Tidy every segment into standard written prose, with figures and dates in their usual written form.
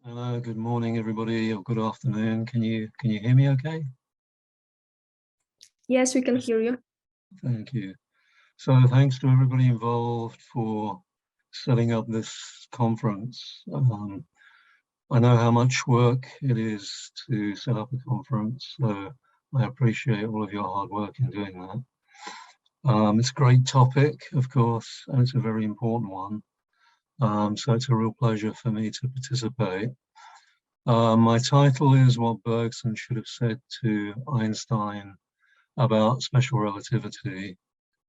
Good morning, everybody, or good afternoon. Can you hear me okay? Yes, we can hear you. Thank you. So thanks to everybody involved for setting up this conference. I know how much work it is to set up a conference, so I appreciate all of your hard work in doing that. It's a great topic, of course, and it's a very important one. So it's a real pleasure for me to participate. My title is What Bergson Should Have Said to Einstein About Special Relativity.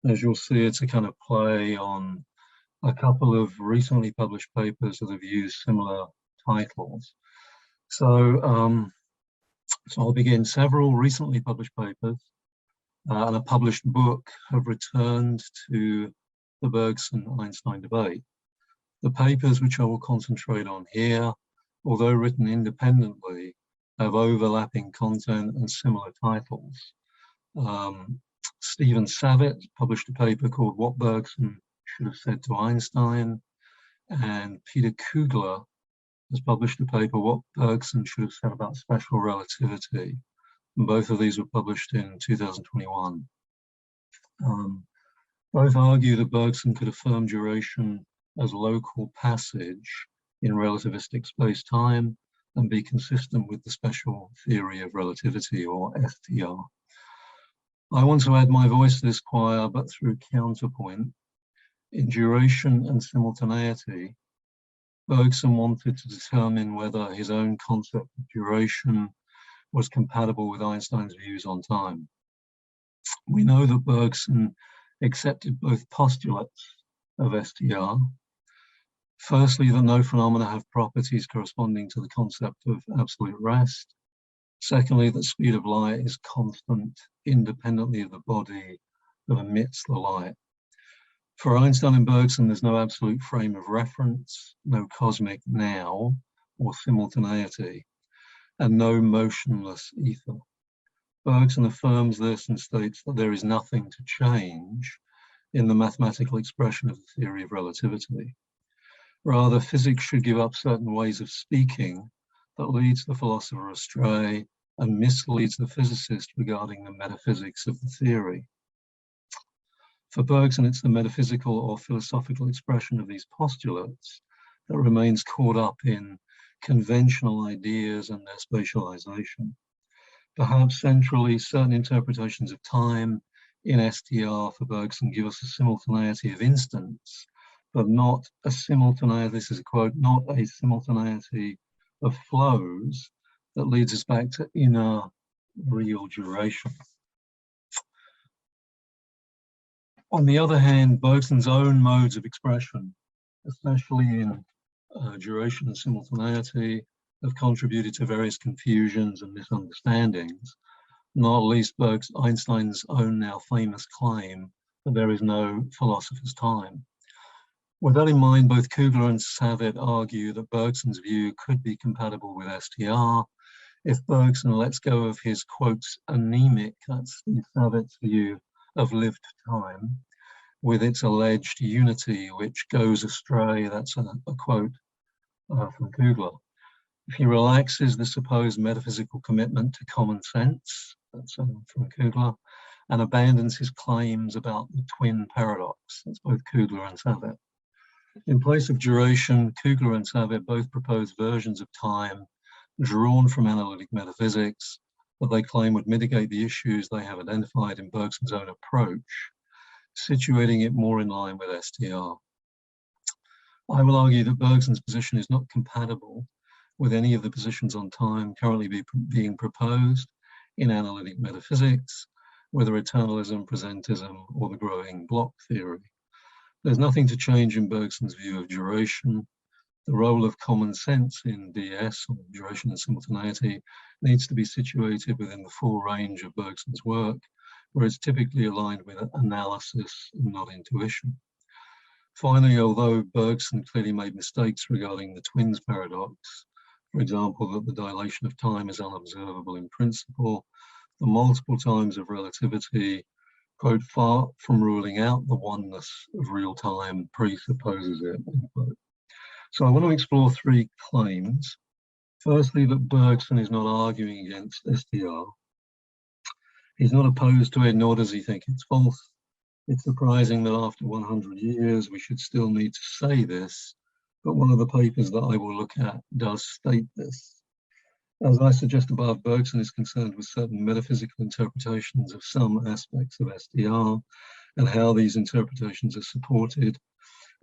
As you'll see, it's a kind of play on a couple of recently published papers that have used similar titles. So I'll begin. Several recently published papers and a published book have returned to the Bergson-Einstein debate. The papers which I will concentrate on here, although written independently, have overlapping content and similar titles. Stephen Savitt published a paper called What Bergson Should Have Said to Einstein, and Peter Kugler has published a paper, What Bergson Should Have Said About Special Relativity. And both of these were published in 2021. Both argue that Bergson could affirm duration as local passage in relativistic space-time and be consistent with the special theory of relativity, or STR. I want to add my voice to this choir, but through counterpoint. In duration and simultaneity, Bergson wanted to determine whether his own concept of duration was compatible with Einstein's views on time. We know that Bergson accepted both postulates of STR. Firstly, that no phenomena have properties corresponding to the concept of absolute rest. Secondly, that speed of light is constant independently of the body that emits the light. For Einstein and Bergson, there's no absolute frame of reference, no cosmic now or simultaneity, and no motionless ether. Bergson affirms this and states that there is nothing to change in the mathematical expression of the theory of relativity. Rather, physics should give up certain ways of speaking that leads the philosopher astray and misleads the physicist regarding the metaphysics of the theory. For Bergson, it's the metaphysical or philosophical expression of these postulates that remains caught up in conventional ideas and their spatialization. Perhaps centrally, certain interpretations of time in STR for Bergson give us a simultaneity of instants, but not a simultaneity, this is a quote, not a simultaneity of flows that leads us back to inner real duration. On the other hand, Bergson's own modes of expression, especially in duration and simultaneity, have contributed to various confusions and misunderstandings, not least Einstein's own now famous claim that there is no philosopher's time. With that in mind, both Kugler and Savitt argue that Bergson's view could be compatible with STR if Bergson lets go of his, quotes, anemic, that's Savitt's view of lived time, with its alleged unity, which goes astray, that's a quote from Kugler. If he relaxes the supposed metaphysical commitment to common sense, that's from Kugler, and abandons his claims about the twin paradox, that's both Kugler and Savitt. In place of duration, Kugler and Savitt both propose versions of time drawn from analytic metaphysics that they claim would mitigate the issues they have identified in Bergson's own approach, situating it more in line with STR. I will argue that Bergson's position is not compatible with any of the positions on time currently being proposed in analytic metaphysics, whether eternalism, presentism, or the growing block theory. There's nothing to change in Bergson's view of duration. The role of common sense in DS, or duration and simultaneity, needs to be situated within the full range of Bergson's work, where it's typically aligned with analysis and not intuition. Finally, although Bergson clearly made mistakes regarding the twins paradox, for example, that the dilation of time is unobservable in principle, the multiple times of relativity, quote, far from ruling out the oneness of real time presupposes it, end quote. So I want to explore three claims Firstly, that Bergson is not arguing against STR. He's not opposed to it, nor does he think it's false. It's surprising that after 100 years, we should still need to say this, but one of the papers that I will look at does state this. As I suggest above, Bergson is concerned with certain metaphysical interpretations of some aspects of STR and how these interpretations are supported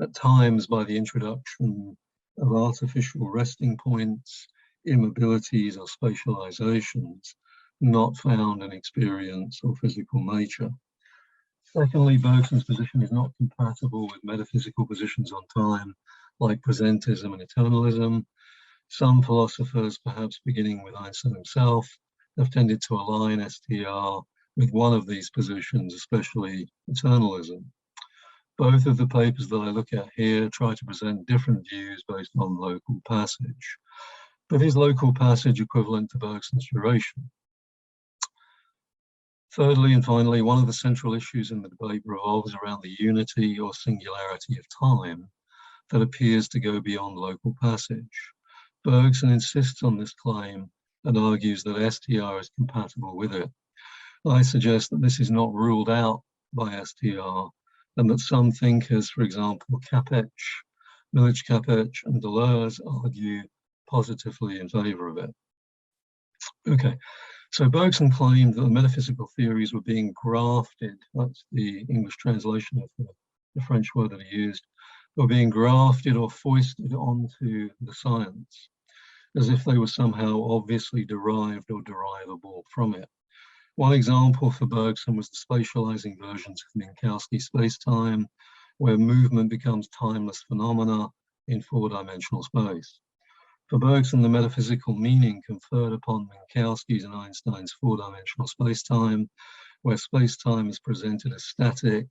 at times by the introduction of artificial resting points, immobilities, or spatializations not found in experience or physical nature. Secondly, Bergson's position is not compatible with metaphysical positions on time, like presentism and eternalism. Some philosophers, perhaps beginning with Einstein himself, have tended to align STR with one of these positions, especially eternalism. Both of the papers that I look at here try to present different views based on local passage. But is local passage equivalent to Bergson's duration? Thirdly and finally, one of the central issues in the debate revolves around the unity or singularity of time that appears to go beyond local passage. Bergson insists on this claim and argues that STR is compatible with it. I suggest that this is not ruled out by STR, and that some thinkers, for example, Capetch, Milich Capetch, and Deleuze argue positively in favor of it. Okay, so Bergson claimed that the metaphysical theories were being grafted, that's the English translation of the French word that he used, were being grafted or foisted onto the science, as if they were somehow obviously derived or derivable from it. One example for Bergson was the spatializing versions of Minkowski spacetime, where movement becomes timeless phenomena in four-dimensional space. For Bergson, the metaphysical meaning conferred upon Minkowski's and Einstein's four-dimensional spacetime, where spacetime is presented as static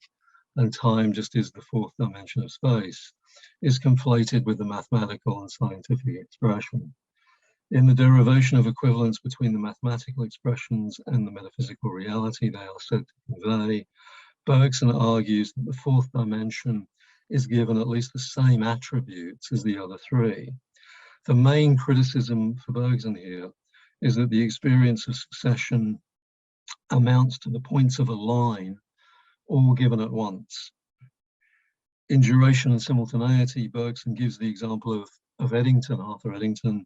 and time just is the fourth dimension of space, is conflated with the mathematical and scientific expression. In the derivation of equivalence between the mathematical expressions and the metaphysical reality they are said to convey, Bergson argues that the fourth dimension is given at least the same attributes as the other three. The main criticism for Bergson here is that the experience of succession amounts to the points of a line, all given at once. In duration and simultaneity, Bergson gives the example of Eddington, Arthur Eddington,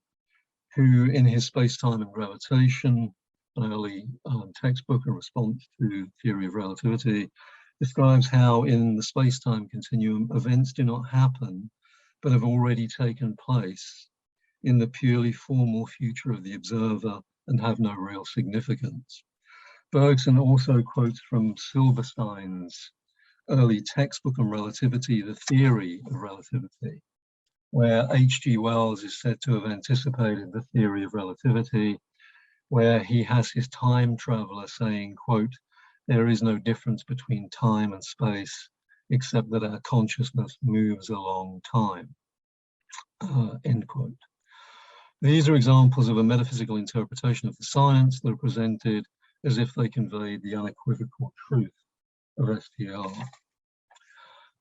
who in his Space-Time and Gravitation, an early textbook, a response to theory of relativity, describes how in the space-time continuum, events do not happen, but have already taken place in the purely formal future of the observer and have no real significance. Bergson also quotes from Silverstein's early textbook on relativity, The Theory of Relativity, where H.G. Wells is said to have anticipated the theory of relativity, where he has his time traveler saying, quote, "There is no difference between time and space, except that our consciousness moves along time," end quote. These are examples of a metaphysical interpretation of the science that are presented as if they conveyed the unequivocal truth of STR.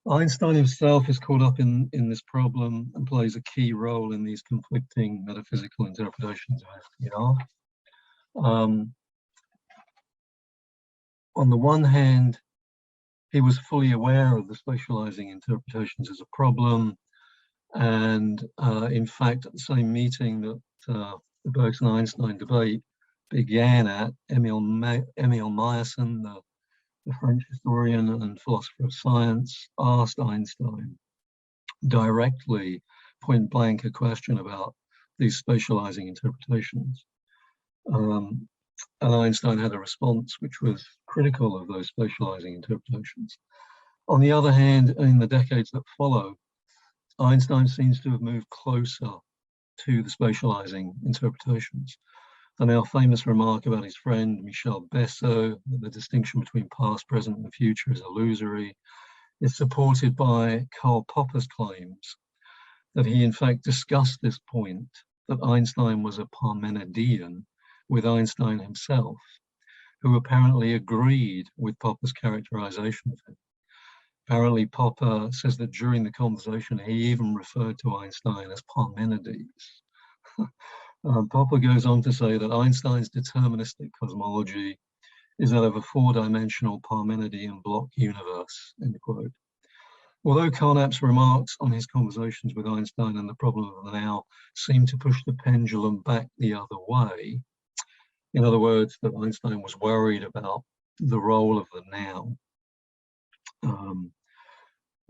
Einstein himself is caught up in this problem and plays a key role in these conflicting metaphysical interpretations of STR. On the one hand, he was fully aware of the spatializing interpretations as a problem, and in fact, at the same meeting that the Bergson-Einstein debate began at, Emil Meyerson, the French historian and philosopher of science, asked Einstein directly, point blank, a question about these spatializing interpretations. And Einstein had a response which was critical of those spatializing interpretations. On the other hand, in the decades that follow, Einstein seems to have moved closer to the spatializing interpretations. The now famous remark about his friend Michel Besso, that the distinction between past, present, and future is illusory, is supported by Karl Popper's claims that he in fact discussed this point, that Einstein was a Parmenidean with Einstein himself, who apparently agreed with Popper's characterization of him. Apparently Popper says that during the conversation, he even referred to Einstein as Parmenides. Popper goes on to say that Einstein's deterministic cosmology is that of a four-dimensional Parmenidean block universe, end quote. Although Carnap's remarks on his conversations with Einstein and the problem of the now seem to push the pendulum back the other way, in other words, that Einstein was worried about the role of the now,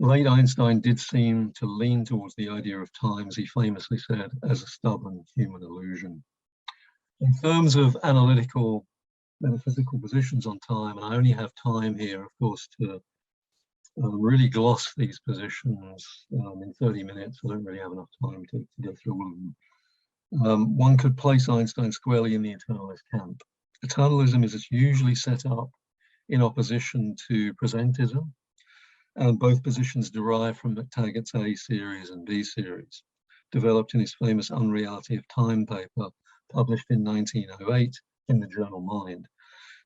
late Einstein did seem to lean towards the idea of time, as he famously said, as a stubborn human illusion. In terms of analytical metaphysical positions on time, and I only have time here, of course, to really gloss these positions in 30 minutes. I don't really have enough time to go through all of them. One could place Einstein squarely in the eternalist camp. Eternalism is usually set up in opposition to presentism, and both positions derive from McTaggart's A series and B series, developed in his famous Unreality of Time paper, published in 1908 in the journal Mind.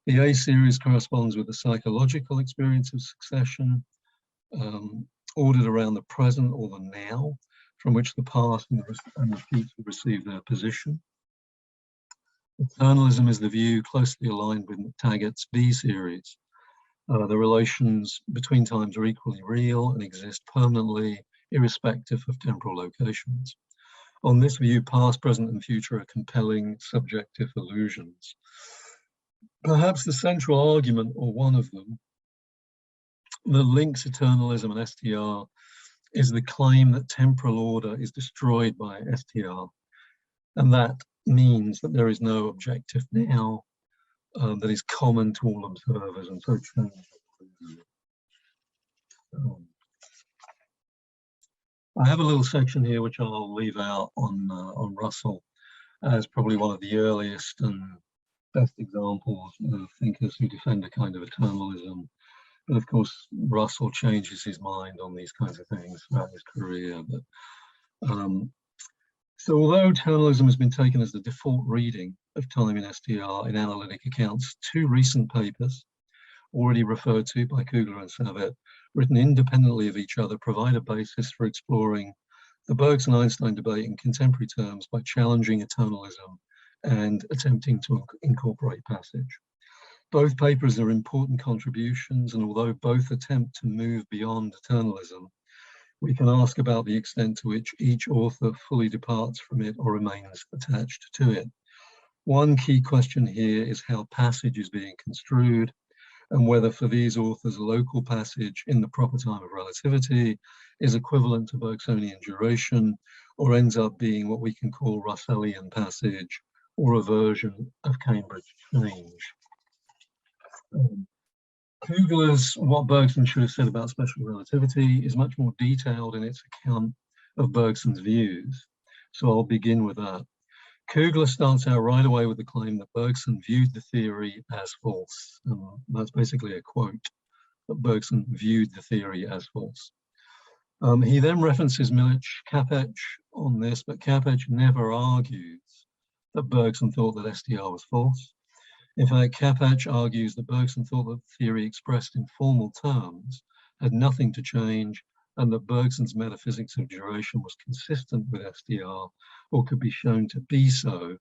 The A series corresponds with the psychological experience of succession, ordered around the present or the now, from which the past and the future receive their position. Eternalism is the view closely aligned with McTaggart's B series. The relations between times are equally real and exist permanently, irrespective of temporal locations. On this view, past, present, and future are compelling subjective illusions. Perhaps the central argument, or one of them, that links eternalism and STR is the claim that temporal order is destroyed by STR, and that means that there is no objective now that is common to all observers, and so change. I have a little section here which I'll leave out on Russell as probably one of the earliest and best examples of thinkers who defend a kind of eternalism. But of course, Russell changes his mind on these kinds of things throughout his career. So although eternalism has been taken as the default reading of time in STR in analytic accounts, two recent papers, already referred to by Kugler and Savet, written independently of each other, provide a basis for exploring the Bergson-Einstein debate in contemporary terms by challenging eternalism and attempting to incorporate passage. Both papers are important contributions, and although both attempt to move beyond eternalism, we can ask about the extent to which each author fully departs from it or remains attached to it. One key question here is how passage is being construed, and whether for these authors local passage in the proper time of relativity is equivalent to Bergsonian duration, or ends up being what we can call Russellian passage, or a version of Cambridge change. Kugler's What Bergson Should Have Said About Special Relativity is much more detailed in its account of Bergson's views, so I'll begin with that. Kugler starts out right away with the claim that Bergson viewed the theory as false. That's basically a quote, that Bergson viewed the theory as false. He then references Milich Capec on this, but Capec never argues that Bergson thought that STR was false. In fact, Capec argues that Bergson thought that the theory expressed in formal terms had nothing to change, and that Bergson's metaphysics of duration was consistent with STR, or could be shown to be so,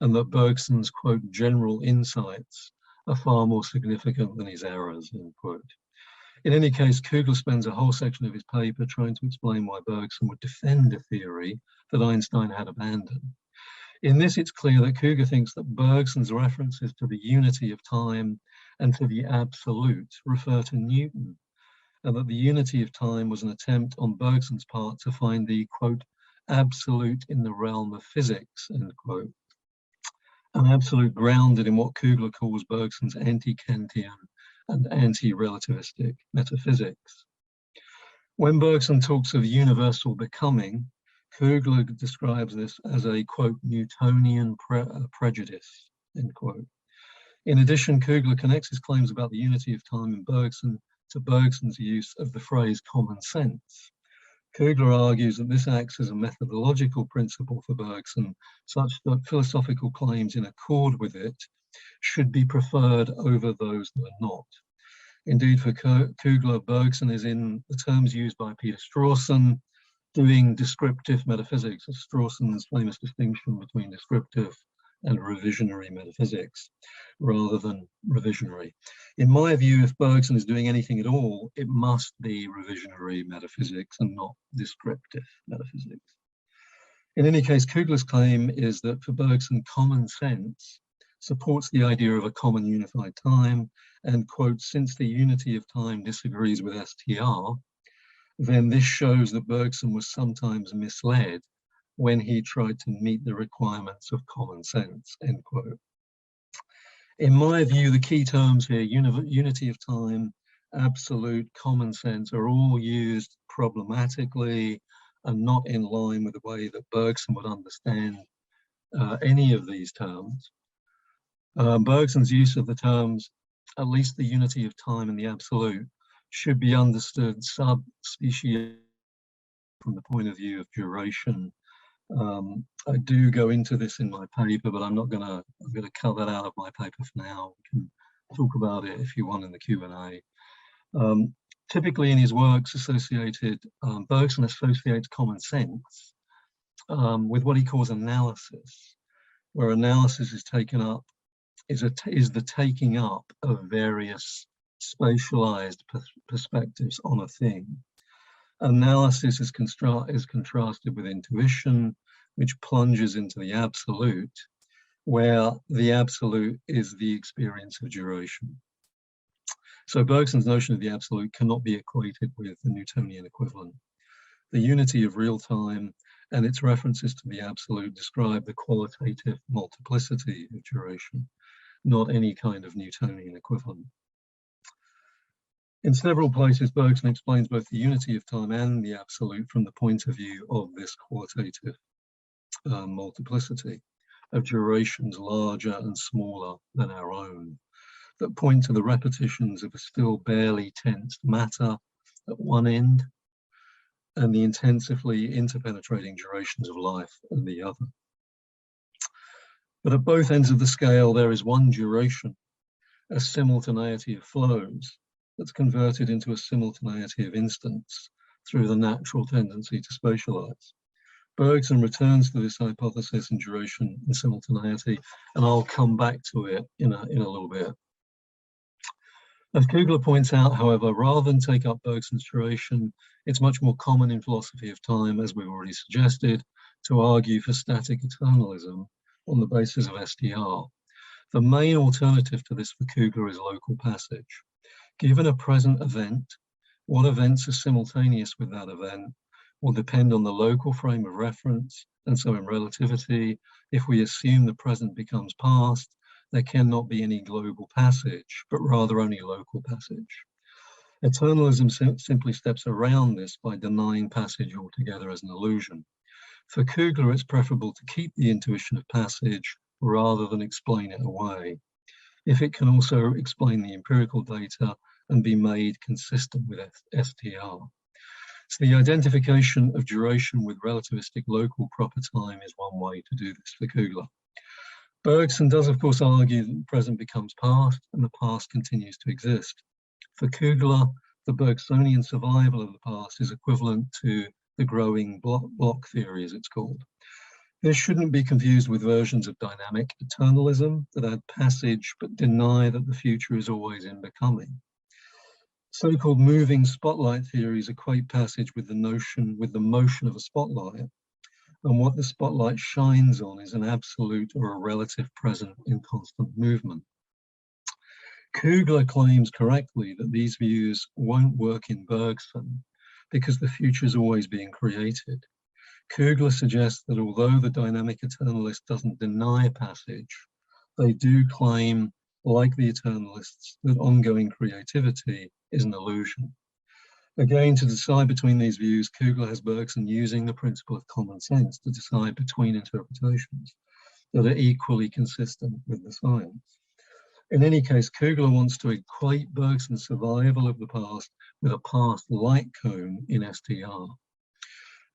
and that Bergson's, quote, general insights are far more significant than his errors, end quote. In any case, Kugler spends a whole section of his paper trying to explain why Bergson would defend a theory that Einstein had abandoned. In this, it's clear that Kugler thinks that Bergson's references to the unity of time and to the absolute refer to Newton, and that the unity of time was an attempt on Bergson's part to find the, quote, absolute in the realm of physics, end quote. An absolute grounded in what Kugler calls Bergson's anti-Kantian and anti-relativistic metaphysics. When Bergson talks of universal becoming, Kugler describes this as a, quote, Newtonian prejudice, end quote. In addition, Kugler connects his claims about the unity of time in Bergson to Bergson's use of the phrase common sense. Kugler argues that this acts as a methodological principle for Bergson, such that philosophical claims in accord with it should be preferred over those that are not. Indeed, for Kugler, Bergson is, in the terms used by Peter Strawson, doing descriptive metaphysics, Strawson's famous distinction between descriptive and revisionary metaphysics, rather than revisionary. In my view, if Bergson is doing anything at all, it must be revisionary metaphysics and not descriptive metaphysics. In any case, Kugler's claim is that for Bergson, common sense supports the idea of a common unified time, and quote, since the unity of time disagrees with STR, then this shows that Bergson was sometimes misled when he tried to meet the requirements of common sense, end quote. In my view, the key terms here, unity of time, absolute, common sense, are all used problematically and not in line with the way that Bergson would understand any of these terms. Bergson's use of the terms, at least the unity of time and the absolute, should be understood sub-species from the point of view of duration. I do go into this in my paper, but I'm going to cut that out of my paper for now. We can talk about it if you want in the Q&A. Typically in his works Bergson associates common sense with what he calls analysis, where analysis is taken up, is the taking up of various spatialized perspectives on a thing. Analysis is contrasted with intuition, which plunges into the absolute, where the absolute is the experience of duration. So Bergson's notion of the absolute cannot be equated with the Newtonian equivalent. The unity of real time and its references to the absolute describe the qualitative multiplicity of duration, not any kind of Newtonian equivalent. In several places, Bergson explains both the unity of time and the absolute from the point of view of this qualitative multiplicity of durations larger and smaller than our own, that point to the repetitions of a still barely tensed matter at one end and the intensively interpenetrating durations of life at the other. But at both ends of the scale, there is one duration, a simultaneity of flows, that's converted into a simultaneity of instants through the natural tendency to spatialize. Bergson returns to this hypothesis in duration and simultaneity, and I'll come back to it in a little bit. As Kugler points out, however, rather than take up Bergson's duration, it's much more common in philosophy of time, as we've already suggested, to argue for static eternalism on the basis of STR. The main alternative to this for Kugler is local passage. Given a present event, what events are simultaneous with that event will depend on the local frame of reference, and so in relativity, if we assume the present becomes past, there cannot be any global passage, but rather only local passage. Eternalism simply steps around this by denying passage altogether as an illusion. For Kugler, it's preferable to keep the intuition of passage rather than explain it away, if it can also explain the empirical data and be made consistent with STR. So the identification of duration with relativistic local proper time is one way to do this for Kugler. Bergson does, of course, argue that the present becomes past and the past continues to exist. For Kugler, the Bergsonian survival of the past is equivalent to the growing block theory, as it's called. This shouldn't be confused with versions of dynamic eternalism that add passage but deny that the future is always in becoming. So-called moving spotlight theories equate passage with the motion of a spotlight, and what the spotlight shines on is an absolute or a relative present in constant movement. Kugler claims correctly that these views won't work in Bergson because the future is always being created. Kugler suggests that although the dynamic eternalist doesn't deny passage, they do claim, like the eternalists, that ongoing creativity is an illusion. Again, to decide between these views, Kugler has Bergson using the principle of common sense to decide between interpretations that are equally consistent with the science. In any case, Kugler wants to equate Bergson's survival of the past with a past light cone in STR.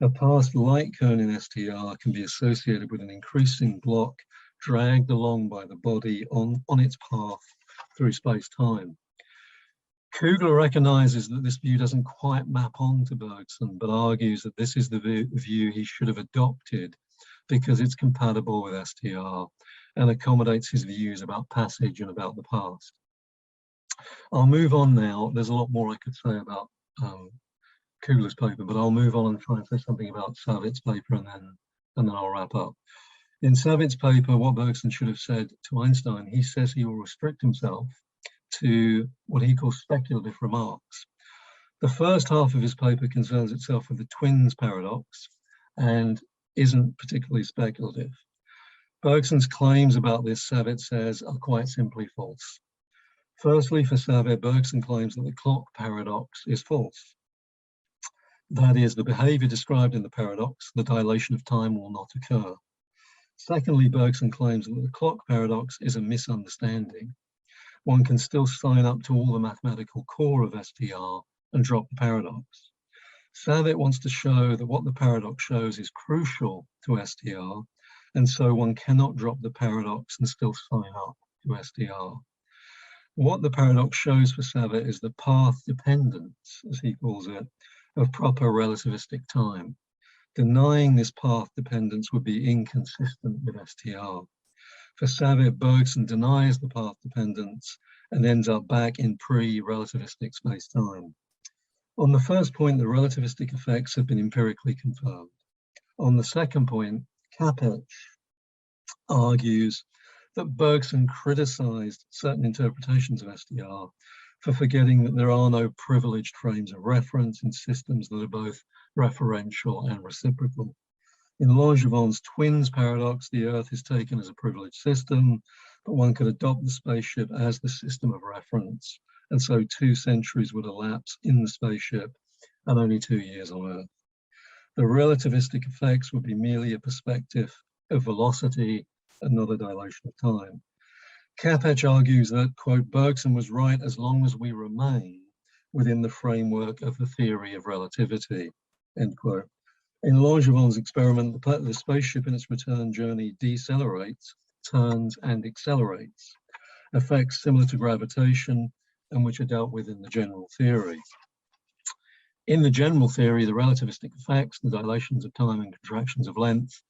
A past light cone in STR can be associated with an increasing block dragged along by the body on its path through space-time. Kugler recognizes that this view doesn't quite map onto Bergson, but argues that this is the view he should have adopted because it's compatible with STR and accommodates his views about passage and about the past. I'll move on now. There's a lot more I could say about Kugler's paper, but I'll move on and try and say something about Savitz's paper, and then I'll wrap up. In Savitz's paper, what Bergson should have said to Einstein, he says he will restrict himself to what he calls speculative remarks. The first half of his paper concerns itself with the twins paradox and isn't particularly speculative. Bergson's claims about this, Savitz says, are quite simply false. Firstly, for Savitz, Bergson claims that the clock paradox is false. That is, the behavior described in the paradox, the dilation of time, will not occur. Secondly, Bergson claims that the clock paradox is a misunderstanding. One can still sign up to all the mathematical core of STR and drop the paradox. Savitz wants to show that what the paradox shows is crucial to STR, and so one cannot drop the paradox and still sign up to STR. What the paradox shows for Savitz is the path dependence, as he calls it, of proper relativistic time. Denying this path dependence would be inconsistent with STR. For Savitz, Bergson denies the path dependence and ends up back in pre-relativistic space-time. On the first point, the relativistic effects have been empirically confirmed. On the second point, Capek argues that Bergson criticized certain interpretations of STR for forgetting that there are no privileged frames of reference in systems that are both referential and reciprocal. In Langevin's twins paradox, the Earth is taken as a privileged system, but one could adopt the spaceship as the system of reference, and so 2 centuries would elapse in the spaceship and only 2 years on Earth. The relativistic effects would be merely a perspective of velocity and not a dilation of time. Capek argues that, quote, Bergson was right as long as we remain within the framework of the theory of relativity, end quote. In Langevin's experiment, the spaceship in its return journey decelerates, turns, and accelerates, effects similar to gravitation and which are dealt with in the general theory. In the general theory, the relativistic effects, the dilations of time and contractions of length,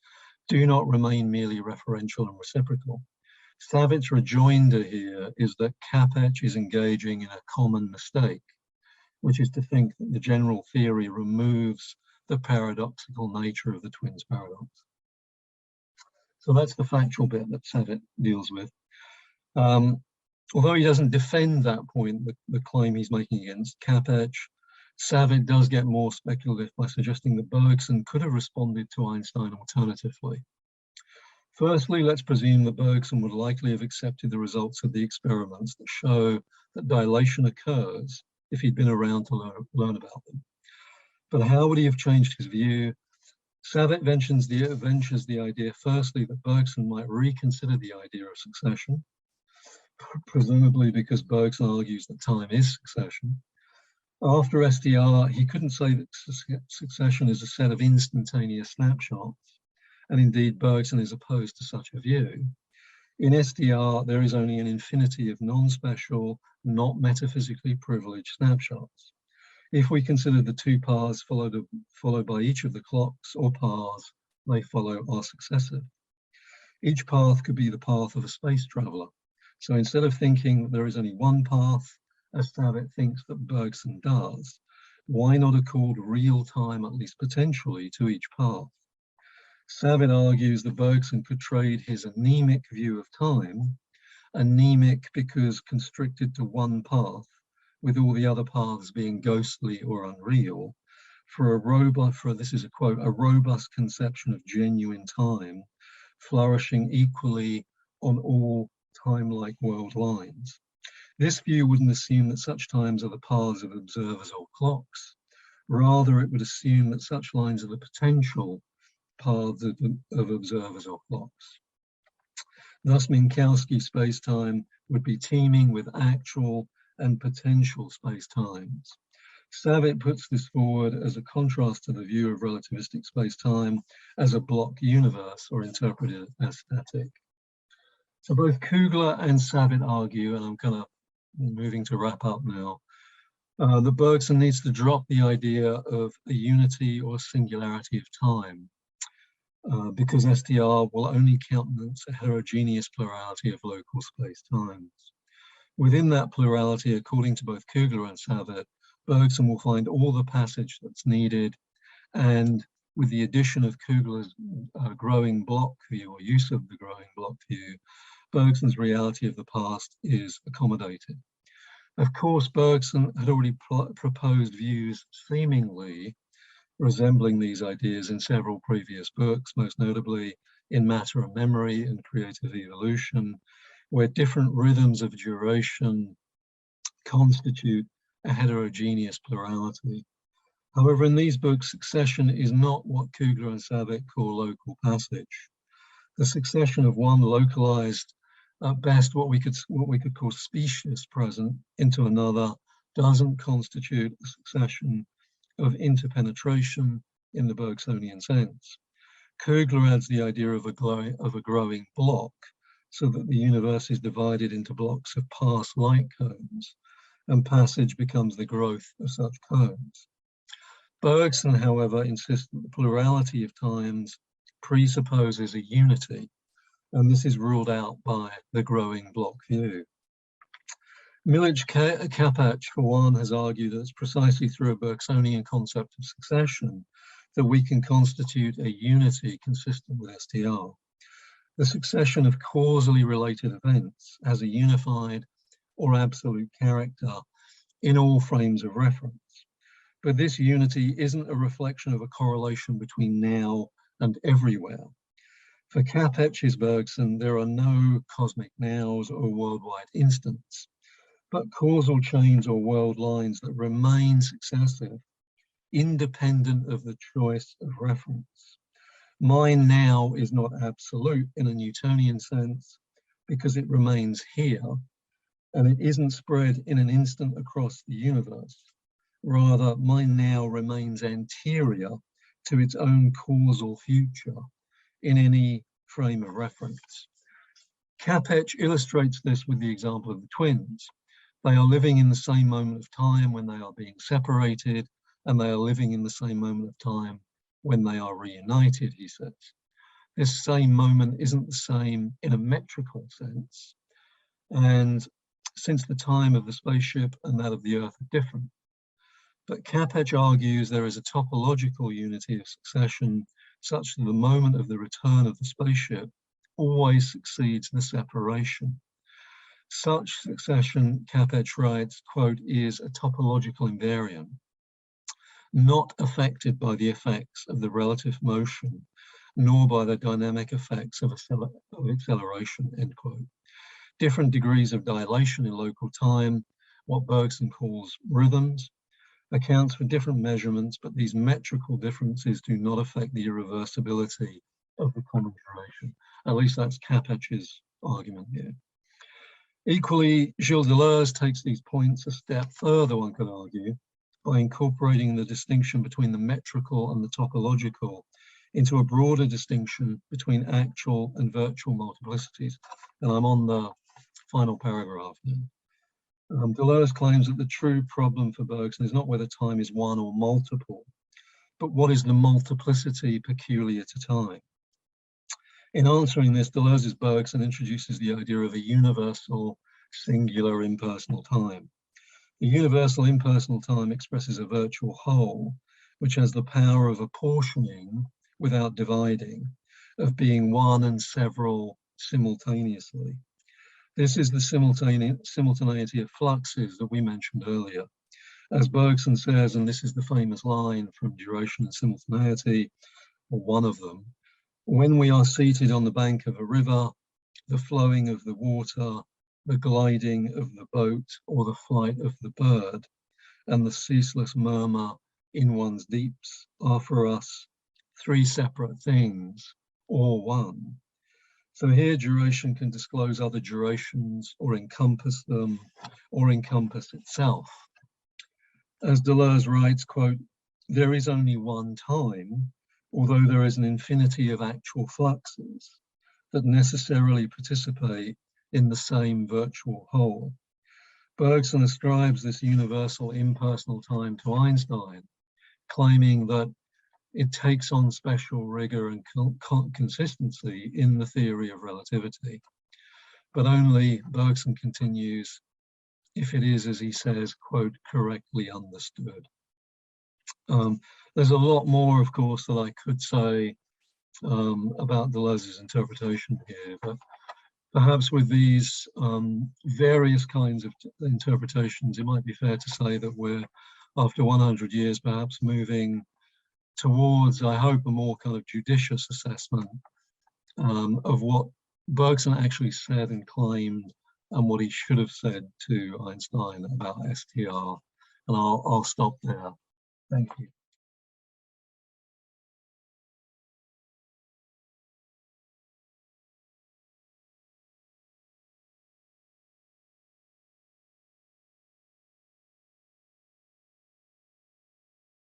do not remain merely referential and reciprocal. Savitz's rejoinder here is that Capek is engaging in a common mistake, which is to think that the general theory removes the paradoxical nature of the twins paradox. So that's the factual bit that Savitz deals with. Although he doesn't defend that point, the claim he's making against Capek, Savitz does get more speculative by suggesting that Bergson could have responded to Einstein alternatively. Firstly, let's presume that Bergson would likely have accepted the results of the experiments that show that dilation occurs if he'd been around to learn about them. But how would he have changed his view? Savitz ventures the idea, firstly, that Bergson might reconsider the idea of succession, presumably because Bergson argues that time is succession. After STR, he couldn't say that succession is a set of instantaneous snapshots, and indeed Bergson is opposed to such a view. In STR, there is only an infinity of non-special, not metaphysically privileged snapshots. If we consider the 2 paths followed by each of the clocks or paths they follow are successive. Each path could be the path of a space traveler. So instead of thinking that there is only one path, as Savitz thinks that Bergson does, why not accord real time, at least potentially, to each path? Savitz argues that Bergson could trade his anemic view of time, anemic because constricted to one path, with all the other paths being ghostly or unreal, for this is a quote, a robust conception of genuine time, flourishing equally on all time-like world lines. This view wouldn't assume that such times are the paths of observers or clocks. Rather, it would assume that such lines are the potential paths of observers or clocks. Thus, Minkowski space-time would be teeming with actual and potential space-times. Savitz puts this forward as a contrast to the view of relativistic space-time as a block universe or interpreted as static. So both Kugler and Savitz argue, and I'm kind of moving to wrap up now, that Bergson needs to drop the idea of a unity or singularity of time, because STR will only countenance a heterogeneous plurality of local space-times. Within that plurality, according to both Kugler and Savitt, Bergson will find all the passage that's needed, and with the addition of Kugler's growing block view, or use of the growing block view, Bergson's reality of the past is accommodated. Of course, Bergson had already proposed views seemingly resembling these ideas in several previous books, most notably in Matter and Memory and Creative Evolution, where different rhythms of duration constitute a heterogeneous plurality. However, in these books, succession is not what Kugler and Savitt call local passage. The succession of one localized, at best what we could call specious present into another doesn't constitute a succession of interpenetration in the Bergsonian sense. Kugler adds the idea of a growing block, so that the universe is divided into blocks of past light cones, and passage becomes the growth of such cones. Bergson, however, insists that the plurality of times presupposes a unity, and this is ruled out by the growing block view. Milich Kapach, for one, has argued that it's precisely through a Bergsonian concept of succession that we can constitute a unity consistent with STR. The succession of causally related events has a unified or absolute character in all frames of reference. But this unity isn't a reflection of a correlation between now and everywhere. For Kapach's Bergson, there are no cosmic nows or worldwide instants, but causal chains or world lines that remain successive, independent of the choice of reference. Mine now is not absolute in a Newtonian sense because it remains here, and it isn't spread in an instant across the universe. Rather, mine now remains anterior to its own causal future in any frame of reference. Kapach illustrates this with the example of the twins. They are living in the same moment of time when they are being separated, and they are living in the same moment of time when they are reunited, he says. This same moment isn't the same in a metrical sense, and since the time of the spaceship and that of the Earth are different. But Kapach argues there is a topological unity of succession such that the moment of the return of the spaceship always succeeds the separation. Such succession, Kapach writes, quote, is a topological invariant, not affected by the effects of the relative motion, nor by the dynamic effects of acceleration, end quote. Different degrees of dilation in local time, what Bergson calls rhythms, accounts for different measurements, but these metrical differences do not affect the irreversibility of the common duration. At least that's Kapach's argument here. Equally, Gilles Deleuze takes these points a step further, one could argue, by incorporating the distinction between the metrical and the topological into a broader distinction between actual and virtual multiplicities. And I'm on the final paragraph now. Deleuze claims that the true problem for Bergson is not whether time is one or multiple, but what is the multiplicity peculiar to time. In answering this, Deleuze's Bergson introduces the idea of a universal, singular, impersonal time. The universal impersonal time expresses a virtual whole, which has the power of apportioning without dividing, of being one and several simultaneously. This is the simultaneity of fluxes that we mentioned earlier. As Bergson says, and this is the famous line from Duration and Simultaneity, or one of them, when we are seated on the bank of a river, the flowing of the water, the gliding of the boat or the flight of the bird, and the ceaseless murmur in one's deeps are for us three separate things, or one. So here duration can disclose other durations or encompass them or encompass itself. As Deleuze writes, quote, there is only one time, although there is an infinity of actual fluxes that necessarily participate in the same virtual whole. Bergson ascribes this universal impersonal time to Einstein, claiming that it takes on special rigor and consistency in the theory of relativity. But only, Bergson continues, if it is, as he says, quote, correctly understood. There's a lot more, of course, that I could say about Deleuze's interpretation here, but perhaps with these various kinds of interpretations, it might be fair to say that we're, after 100 years, perhaps moving towards, I hope, a more kind of judicious assessment of what Bergson actually said and claimed and what he should have said to Einstein about STR. And I'll stop there. Thank you.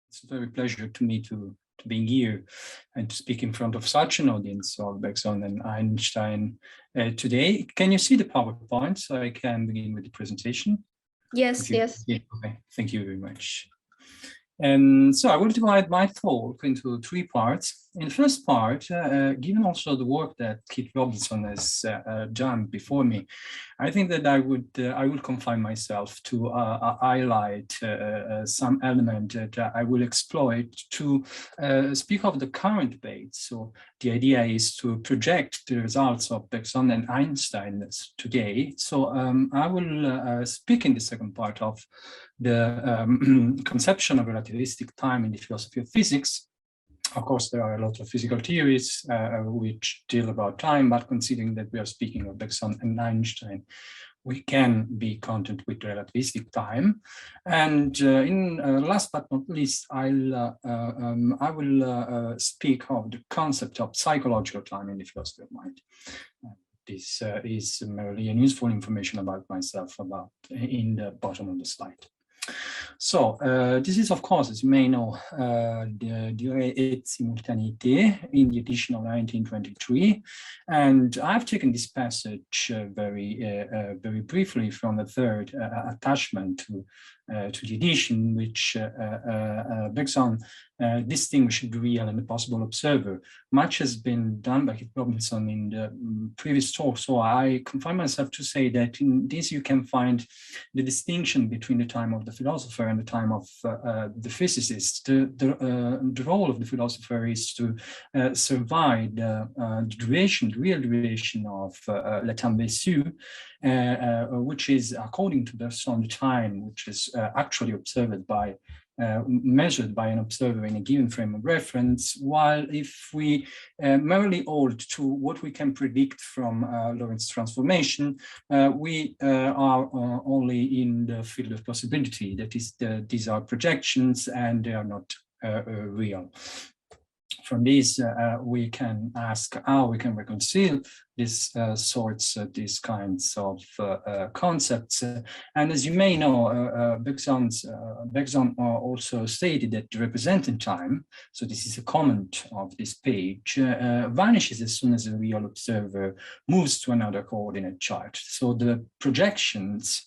It's a very pleasure to me to being here and to speak in front of such an audience of Bergson and Einstein today. Can you see the PowerPoint so I can begin with the presentation? Yes, yes. Okay, thank you very much. And so I will divide my talk into 3 parts. In the first part, given also the work that Kit Robinson has done before me, I think that I would confine myself to highlight some element that I will exploit to speak of the current debate. So the idea is to project the results of Bergson and Einstein today. So I will speak in the second part of the conception of relativistic time in the philosophy of physics. Of course, there are a lot of physical theories which deal about time, but considering that we are speaking of Bergson and Einstein, we can be content with relativistic time. And last but not least, I will speak of the concept of psychological time in the philosophy of mind. This is merely useful information about myself in the bottom of the slide. So this is, of course, as you may know, the Durée et Simultanéité in the edition of 1923, and I've taken this passage very briefly from the third attachment to the edition, which Bergson distinguished the real and the possible observer. Much has been done by Kit Robinson in the previous talk, so I confine myself to say that in this you can find the distinction between the time of the philosopher and the time of the physicist. The role of the philosopher is to survive the real duration of le temps vécu, which is, according to Bergson, the time which is actually observed by measured by an observer in a given frame of reference, while if we merely hold to what we can predict from Lorentz transformation, we are only in the field of possibility. That is, these are projections and they are not real. From these, we can ask how we can reconcile these kinds of concepts. And as you may know, Bergson also stated that the represented time, so this is a comment of this page, vanishes as soon as a real observer moves to another coordinate chart. So the projections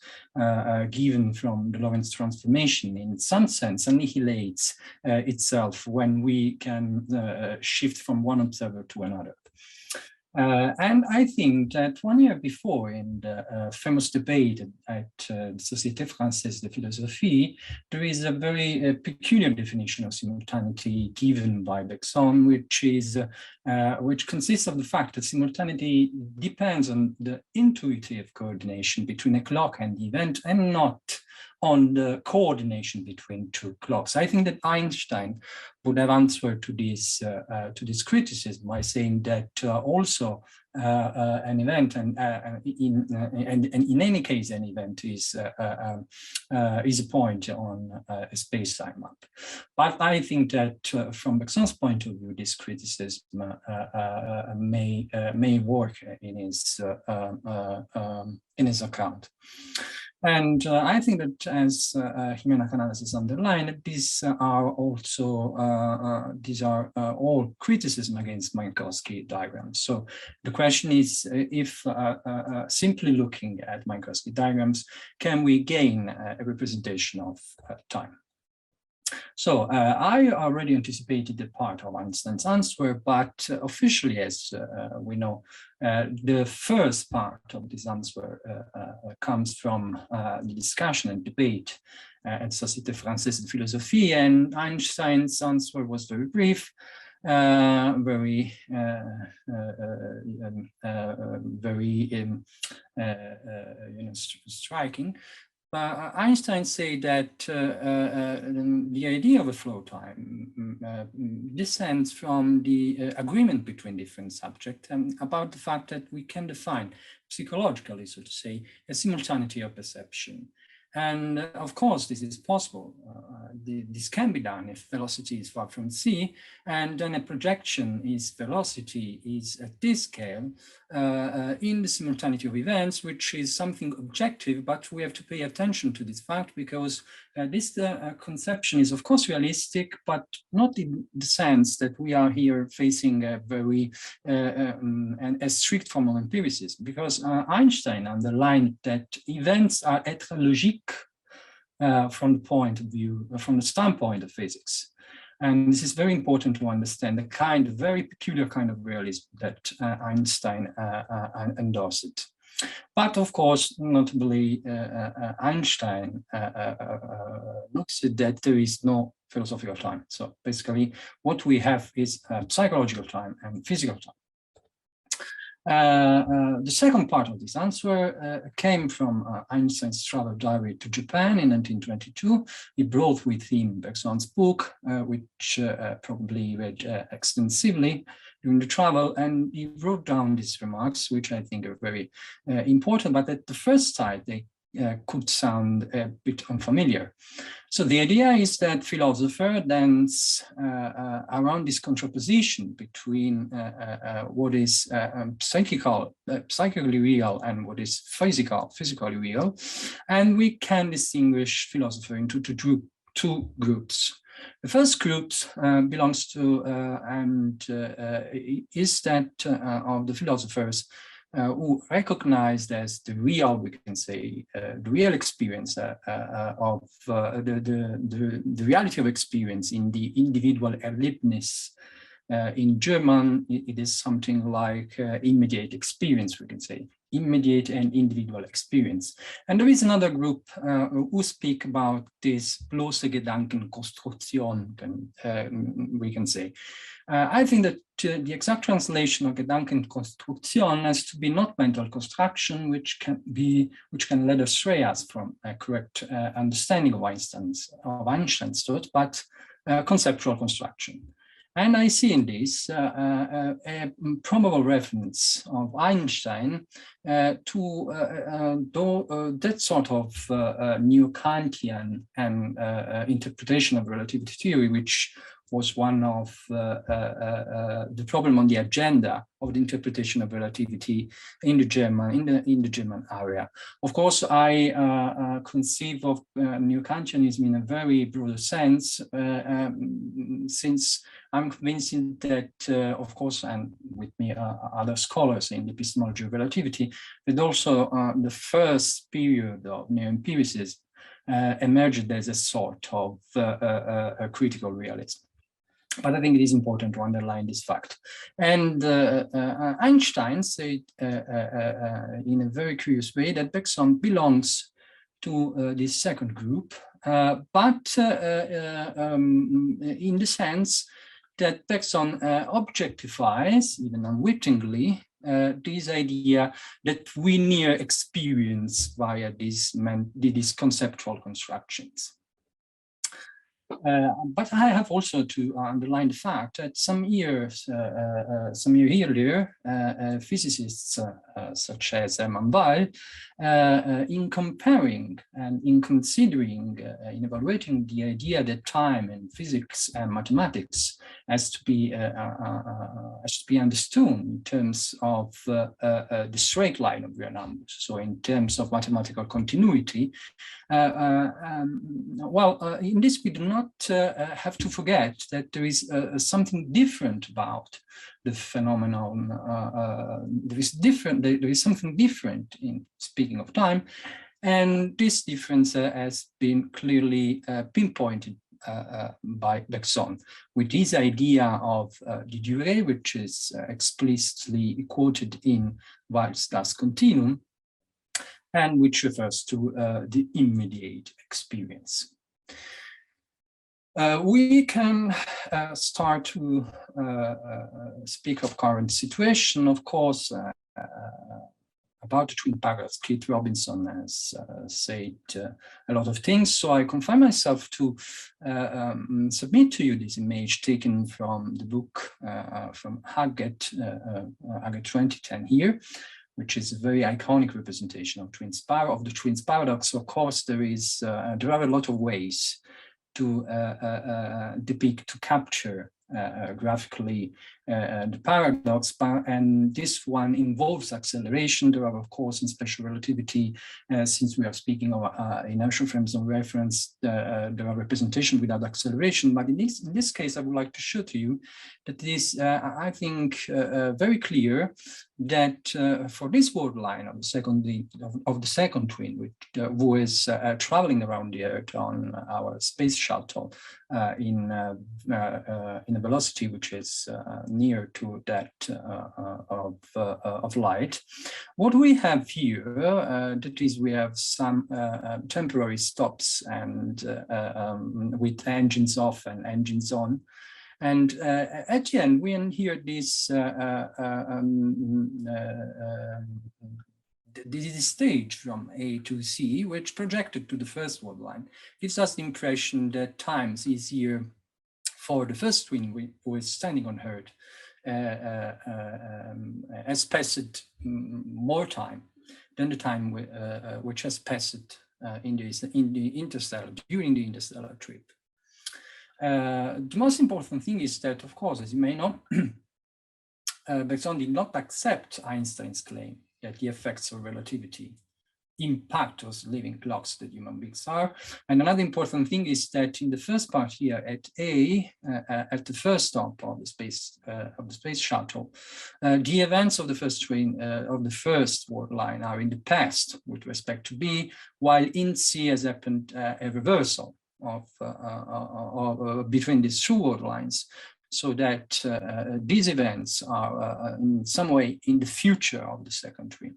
given from the Lorentz transformation in some sense annihilates itself when we can shift from one observer to another. And I think that 1 year before, in the famous debate at the Société Française de Philosophie, there is a very peculiar definition of simultaneity given by Bergson, which consists of the fact that simultaneity depends on the intuitive coordination between a clock and the event, and not on the coordination between two clocks. I think that Einstein would have answered to this criticism by saying that also an event and in any case an event is a point on a space-time map. But I think that from Bergson's point of view, this criticism may work in his account. And I think that, as Jimena Canales has underlined, these are also these are all criticism against Minkowski diagrams. So the question is if simply looking at Minkowski diagrams, can we gain a representation of time? So I already anticipated the part of Einstein's answer, but officially, as we know, the first part of this answer comes from the discussion and debate at Société Française de Philosophie, and Einstein's answer was very brief, very striking. Einstein said that the idea of a flow time descends from the agreement between different subjects and about the fact that we can define psychologically, so to say, a simultaneity of perception. And of course, this is possible. This can be done if velocity is far from c, and then a projection is velocity is at this scale in the simultaneity of events, which is something objective, but we have to pay attention to this fact because this conception is of course realistic, but not in the sense that we are here facing a very a strict formal empiricism, because Einstein underlined that events are être logique from the point of view, from the standpoint of physics. And this is very important to understand the kind of very peculiar kind of realism that Einstein endorsed. But of course, notably, Einstein looks at that there is no philosophical time. So basically, what we have is psychological time and physical time. The second part of this answer came from Einstein's travel diary to Japan in 1922. He brought with him Bergson's book, which probably read extensively during the travel, and he wrote down these remarks, which I think are very important, but at the first sight, they could sound a bit unfamiliar. So the idea is that philosophers dance around this contraposition between what is psychically real and what is physically real, and we can distinguish philosophers into two groups. The first group belongs to is that of the philosophers who recognized as the real, we can say, the real experience of the reality of experience in the individual Erlebnis. In German, it is something like immediate experience, we can say, immediate and individual experience. And there is another group who speak about this bloße Gedankenkonstruktion, we can say. I think that the exact translation of Gedankenkonstruktion has to be not mental construction, which can lead astray us from a correct understanding of Einstein's thought, but conceptual construction. And I see in this a probable reference of Einstein to that sort of neo-Kantian interpretation of relativity theory, which was one of the problem on the agenda of the interpretation of relativity in the German area. Of course, I conceive of neo-Kantianism in a very broader sense, since I'm convinced that, of course, and with me other scholars in the epistemology of relativity, that also the first period of neo-empiricism emerged as a sort of a critical realism. But I think it is important to underline this fact. And Einstein said in a very curious way that Bergson belongs to this second group, but in the sense that Bergson objectifies, even unwittingly, this idea that we near experience via these conceptual constructions. But I have also to underline the fact that some years earlier, physicists such as Hermann Weyl, in comparing and in considering, in evaluating the idea that time and physics and mathematics has to be understood in terms of the straight line of real numbers. So in terms of mathematical continuity, in this we do not have to forget that there is something different about the phenomenon. There is something different in speaking of time, and this difference has been clearly pinpointed by Bergson, with this idea of the durée, which is explicitly quoted in Weyl's Das Continuum, and which refers to the immediate experience. We can start to speak of current situation, of course, about the twin paradox. Keith Robinson has said a lot of things, so I confine myself to submit to you this image taken from the book from Haggett 2010 here, which is a very iconic representation of the twins paradox. Of course, there are a lot of ways to depict, to capture graphically the paradox, and this one involves acceleration. There are, of course, in special relativity, since we are speaking of inertial frames of reference, there are representations without acceleration. But in this case, I would like to show to you that it is, I think, very clear that for this world line of the second twin, which who is traveling around the Earth on our space shuttle in a velocity which is near to that of light. What we have here, that is, we have some temporary stops and with engines off and engines on. And at the end, we hear this this stage from A to C, which projected to the first world line, gives us the impression that times is here for the first twin who is standing on Earth, has passed more time than the time which has passed in the interstellar, during the interstellar trip. The most important thing is that, of course, as you may know, Bergson did not accept Einstein's claim that the effects of relativity impact those living clocks that human beings are. And another important thing is that in the first part here at A, at the first stop of the space shuttle, the events of the first train of the first world line are in the past with respect to B, while in C has happened a reversal of between these two world lines, so that these events are in some way in the future of the second twin.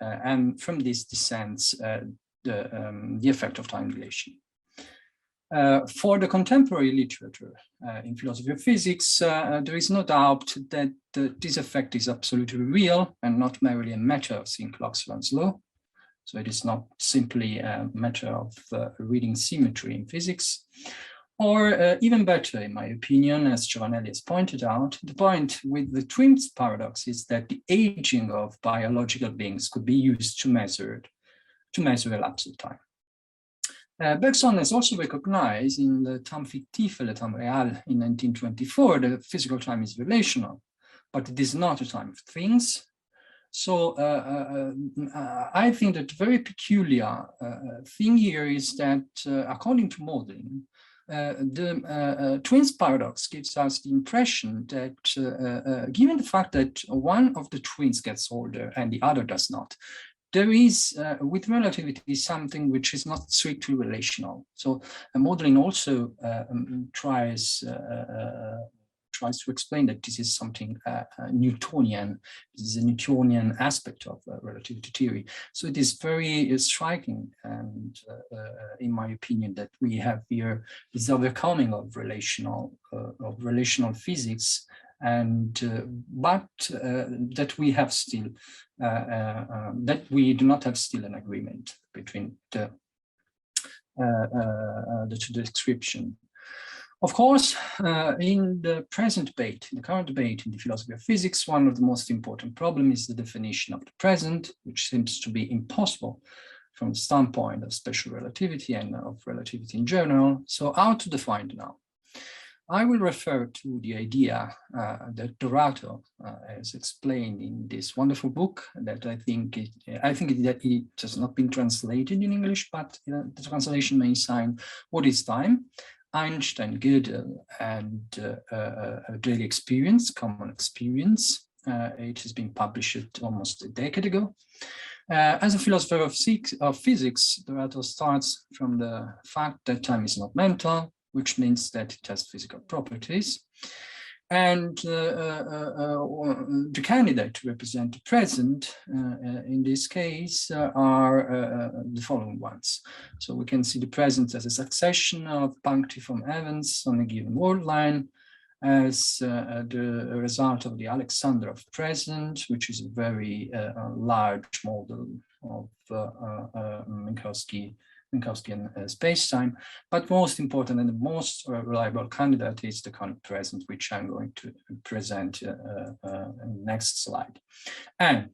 And from this descends the effect of time dilation. For the contemporary literature in philosophy of physics, there is no doubt that this effect is absolutely real and not merely a matter of seeing clocks runs low. So it is not simply a matter of reading symmetry in physics. Or even better, in my opinion, as Giovanelli has pointed out, the point with the twins paradox is that the aging of biological beings could be used to measure elapse of time. Bergson has also recognized in the Temps fictif et le temps réel in 1924 that physical time is relational, but it is not a time of things. So I think that the very peculiar thing here is that according to modeling, the twins paradox gives us the impression that given the fact that one of the twins gets older and the other does not, there is with relativity something which is not strictly relational. So modeling also tries to explain that this is something Newtonian. This is a Newtonian aspect of relativity theory. So it is very striking, and in my opinion, that we have here this overcoming of relational physics, and but that we have still that we do not have still an agreement between the two description. Of course, in the present debate, in the current debate in the philosophy of physics, one of the most important problems is the definition of the present, which seems to be impossible from the standpoint of special relativity and of relativity in general. So how to define it now? I will refer to the idea that Dorato has explained in this wonderful book that I think that it has not been translated in English, but the translation may sign What is Time? Einstein, Gödel, and daily experience, common experience. It has been published almost a decade ago. As a philosopher of physics, Dorato starts from the fact that time is not mental, which means that it has physical properties. And the candidate to represent the present in this case are the following ones. So we can see the present as a succession of punctiform events on a given world line, as the result of the Alexandrov present, which is a very large model of Minkowskian space-time, but most important and the most reliable candidate is the conic present, which I'm going to present in the next slide. And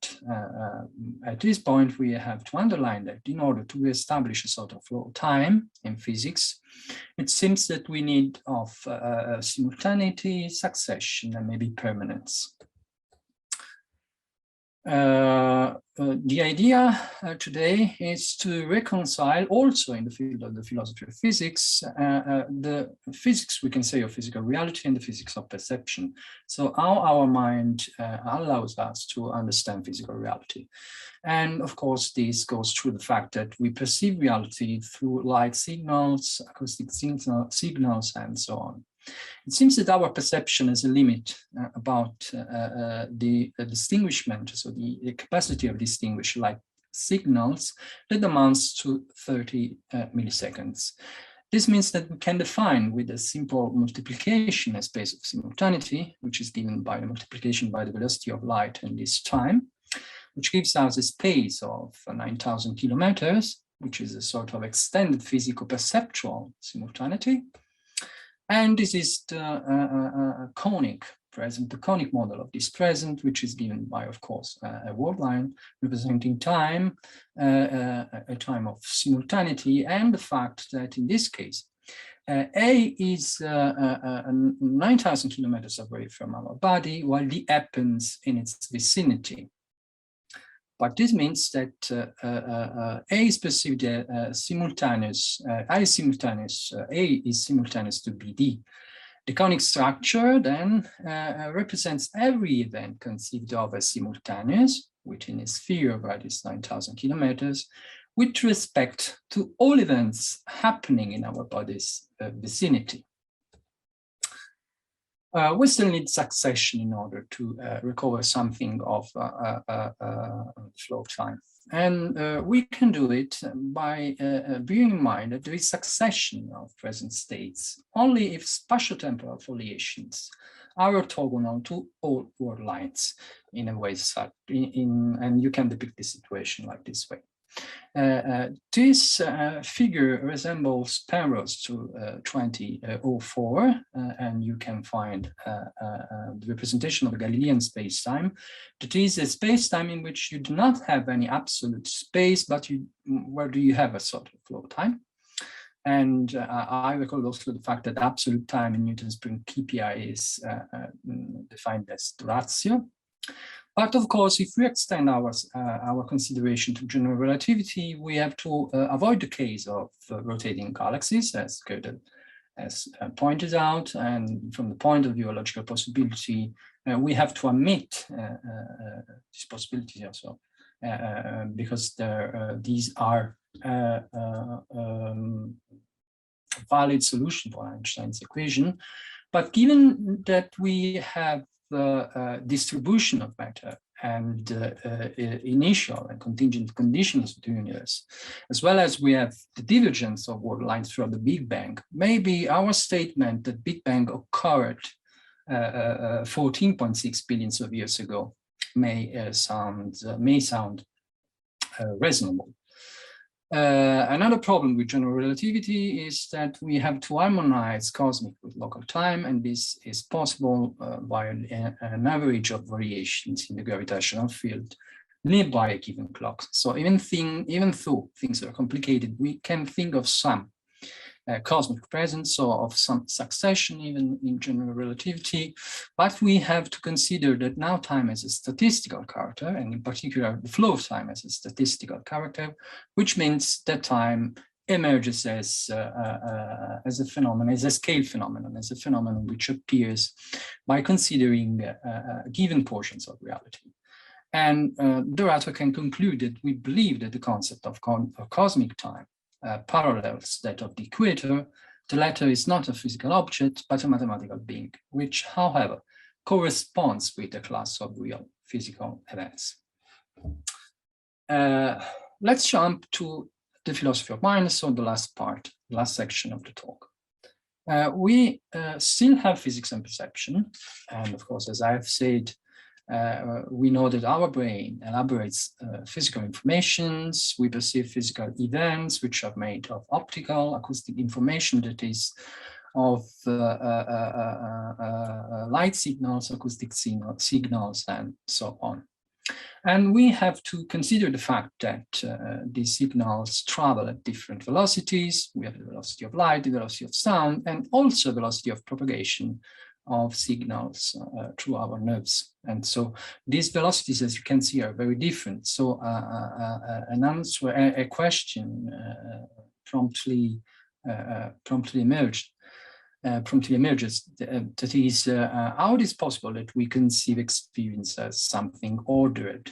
at this point, we have to underline that in order to establish a sort of law of time in physics, it seems that we need of simultaneity, succession, and maybe permanence. The idea today is to reconcile also in the field of the philosophy of physics, the physics, we can say, of physical reality and the physics of perception. So how our mind allows us to understand physical reality. And of course, this goes through the fact that we perceive reality through light signals, acoustic signals, and so on. It seems that our perception has a limit about the distinguishment, so the capacity of distinguish light signals that amounts to 30 milliseconds. This means that we can define with a simple multiplication a space of simultaneity, which is given by the multiplication by the velocity of light in this time, which gives us a space of 9,000 kilometers, which is a sort of extended physico-perceptual simultaneity. And this is the conic present, the conic model of this present, which is given by, of course, a world line representing time, a time of simultaneity, and the fact that in this case, A is 9,000 kilometers away from our body, while D happens in its vicinity. But this means that A is perceived simultaneous, A is simultaneous to BD. The conic structure then represents every event conceived of as simultaneous within a sphere of radius 9,000 kilometers with respect to all events happening in our body's vicinity. We still need succession in order to recover something of flow of time. And we can do it by bearing in mind that there is succession of present states only if spatial-temporal foliations are orthogonal to all world lines in a way such, and you can depict the situation like this way. This figure resembles Penrose to 2004, and you can find the representation of a Galilean space-time. That is a space-time in which you do not have any absolute space, but where do you have a sort of flow time? And I recall also the fact that absolute time in Newton's Principia is defined as duratio. But of course, if we extend our consideration to general relativity, we have to avoid the case of rotating galaxies, as Gödel has pointed out. And from the point of view of logical possibility, we have to admit this possibility also, because these are valid solution for Einstein's equation. But given that we have distribution of matter and initial and contingent conditions of the universe, as well as we have the divergence of world lines throughout the Big Bang, maybe our statement that Big Bang occurred 14.6 billion of years ago may sound reasonable. Another problem with general relativity is that we have to harmonize cosmic with local time, and this is possible by an average of variations in the gravitational field nearby a given clock. So even though things are complicated, we can think of some cosmic presence or of some succession even in general relativity, but we have to consider that now time has a statistical character, and in particular the flow of time has a statistical character, which means that time emerges as a phenomenon, as a scale phenomenon, as a phenomenon which appears by considering given portions of reality. And Dorato can conclude that we believe that the concept of cosmic time parallels that of the equator. The latter is not a physical object, but a mathematical being, which, however, corresponds with the class of real physical events. Let's jump to the philosophy of mind, so the last part, last section of the talk. We still have physics and perception, and of course, as I have said, we know that our brain elaborates physical informations. We perceive physical events which are made of optical, acoustic information, that is, of light signals, acoustic signals, and so on. And we have to consider the fact that these signals travel at different velocities. We have the velocity of light, the velocity of sound, and also velocity of propagation of signals through our nerves. And so these velocities, as you can see, are very different. So a question promptly emerges, that is, how it is possible that we conceive experience as something ordered.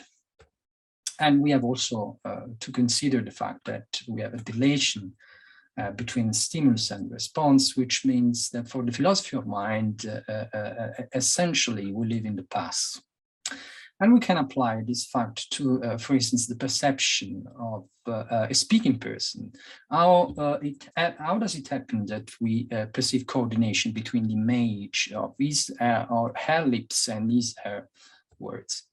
And we have also to consider the fact that we have a dilation between stimulus and response, which means that for the philosophy of mind, essentially we live in the past. And we can apply this fact to, for instance, the perception of a speaking person. How does it happen that we perceive coordination between the image of his or her lips and his words?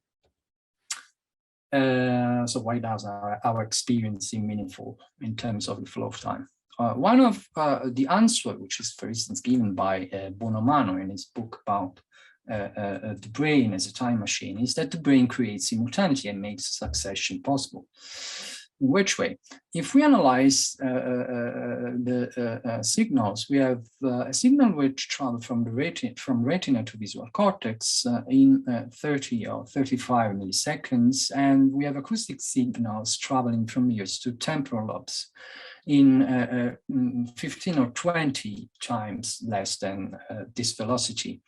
So why does our experience seem meaningful in terms of the flow of time? One of the answer, which is, for instance, given by Bonomano in his book about the brain as a time machine, is that the brain creates simultaneity and makes succession possible. In which way? If we analyze the signals, we have a signal which travels from retina to visual cortex in 30 or 35 milliseconds, and we have acoustic signals traveling from ears to temporal lobes in 15 or 20 times less than this velocity.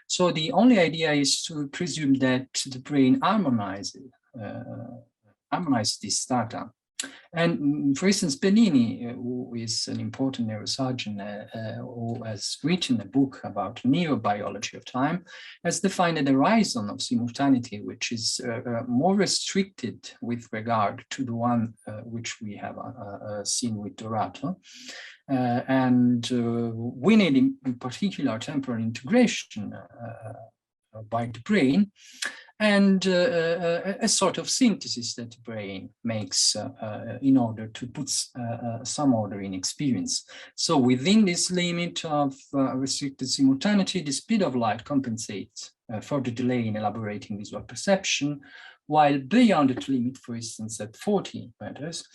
So the only idea is to presume that the brain harmonizes this data. And for instance, Bernini, who is an important neurosurgeon who has written a book about neurobiology of time, has defined the horizon of simultaneity, which is more restricted with regard to the one which we have seen with Dorato. And we need in particular temporal integration by the brain, and a sort of synthesis that the brain makes in order to put some order in experience. So within this limit of restricted simultaneity, the speed of light compensates for the delay in elaborating visual perception, while beyond that limit, for instance, at 40 meters,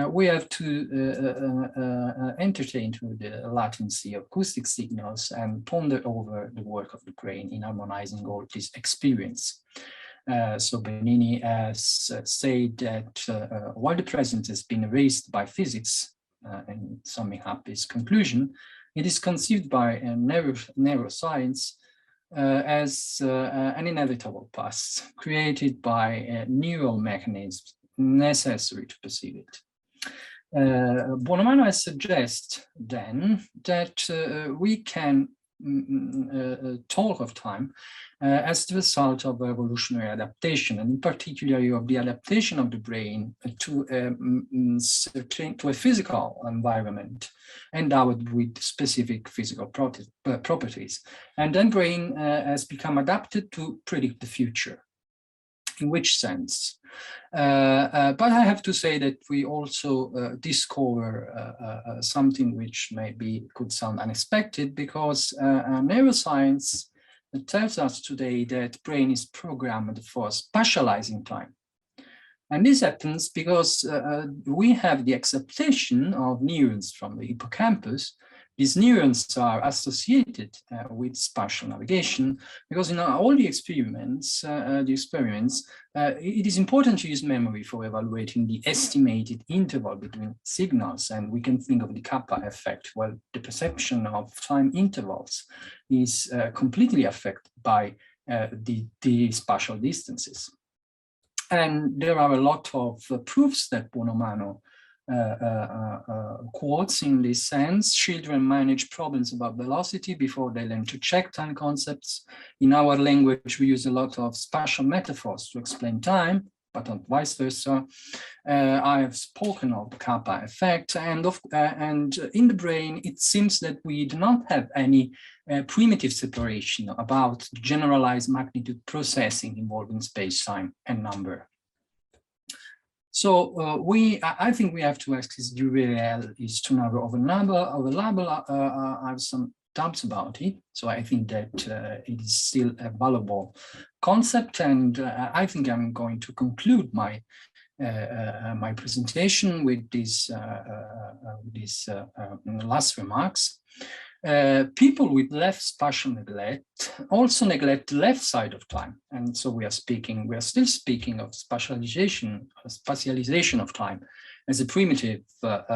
we have to entertain to the latency of acoustic signals and ponder over the work of the brain in harmonizing all this experience. So Bernini has said that while the present has been erased by physics, and summing up his conclusion, it is conceived by neuroscience as an inevitable past created by neural mechanisms necessary to perceive it. Bonomano has suggested then that we can talk of time as the result of evolutionary adaptation, and in particular of the adaptation of the brain to a physical environment endowed with specific physical properties. And then brain has become adapted to predict the future. In which sense? But I have to say that we also discover something which maybe could sound unexpected, because neuroscience tells us today that brain is programmed for spatializing time. And this happens because we have the acceptation of neurons from the hippocampus. These neurons are associated with spatial navigation, because in all the experiments, it is important to use memory for evaluating the estimated interval between signals. And we can think of the kappa effect. Well, the perception of time intervals is completely affected by the spatial distances. And there are a lot of proofs that Buonomano quotes in this sense. Children manage problems about velocity before they learn to check time concepts. In our language, we use a lot of spatial metaphors to explain time, but not vice versa. I have spoken of the kappa effect, and in the brain, it seems that we do not have any primitive separation about generalized magnitude processing involving space, time, and number. So I think we have to ask, is URL is to number of a number of a label? I have some doubts about it. So I think that it is still a valuable concept, and I think I'm going to conclude my my presentation with these last remarks. People with left spatial neglect also neglect the left side of time. And so we are still speaking of spatialization of time as a primitive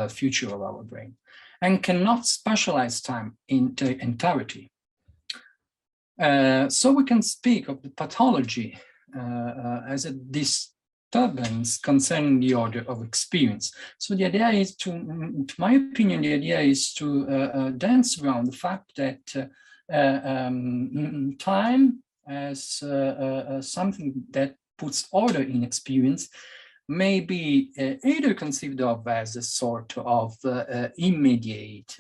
feature of our brain, and cannot spatialize time in the entirety. So we can speak of the pathology as a disturbance concerning the order of experience. So the idea is to my opinion, the idea is to dance around the fact that time as something that puts order in experience may be either conceived of as a sort of immediate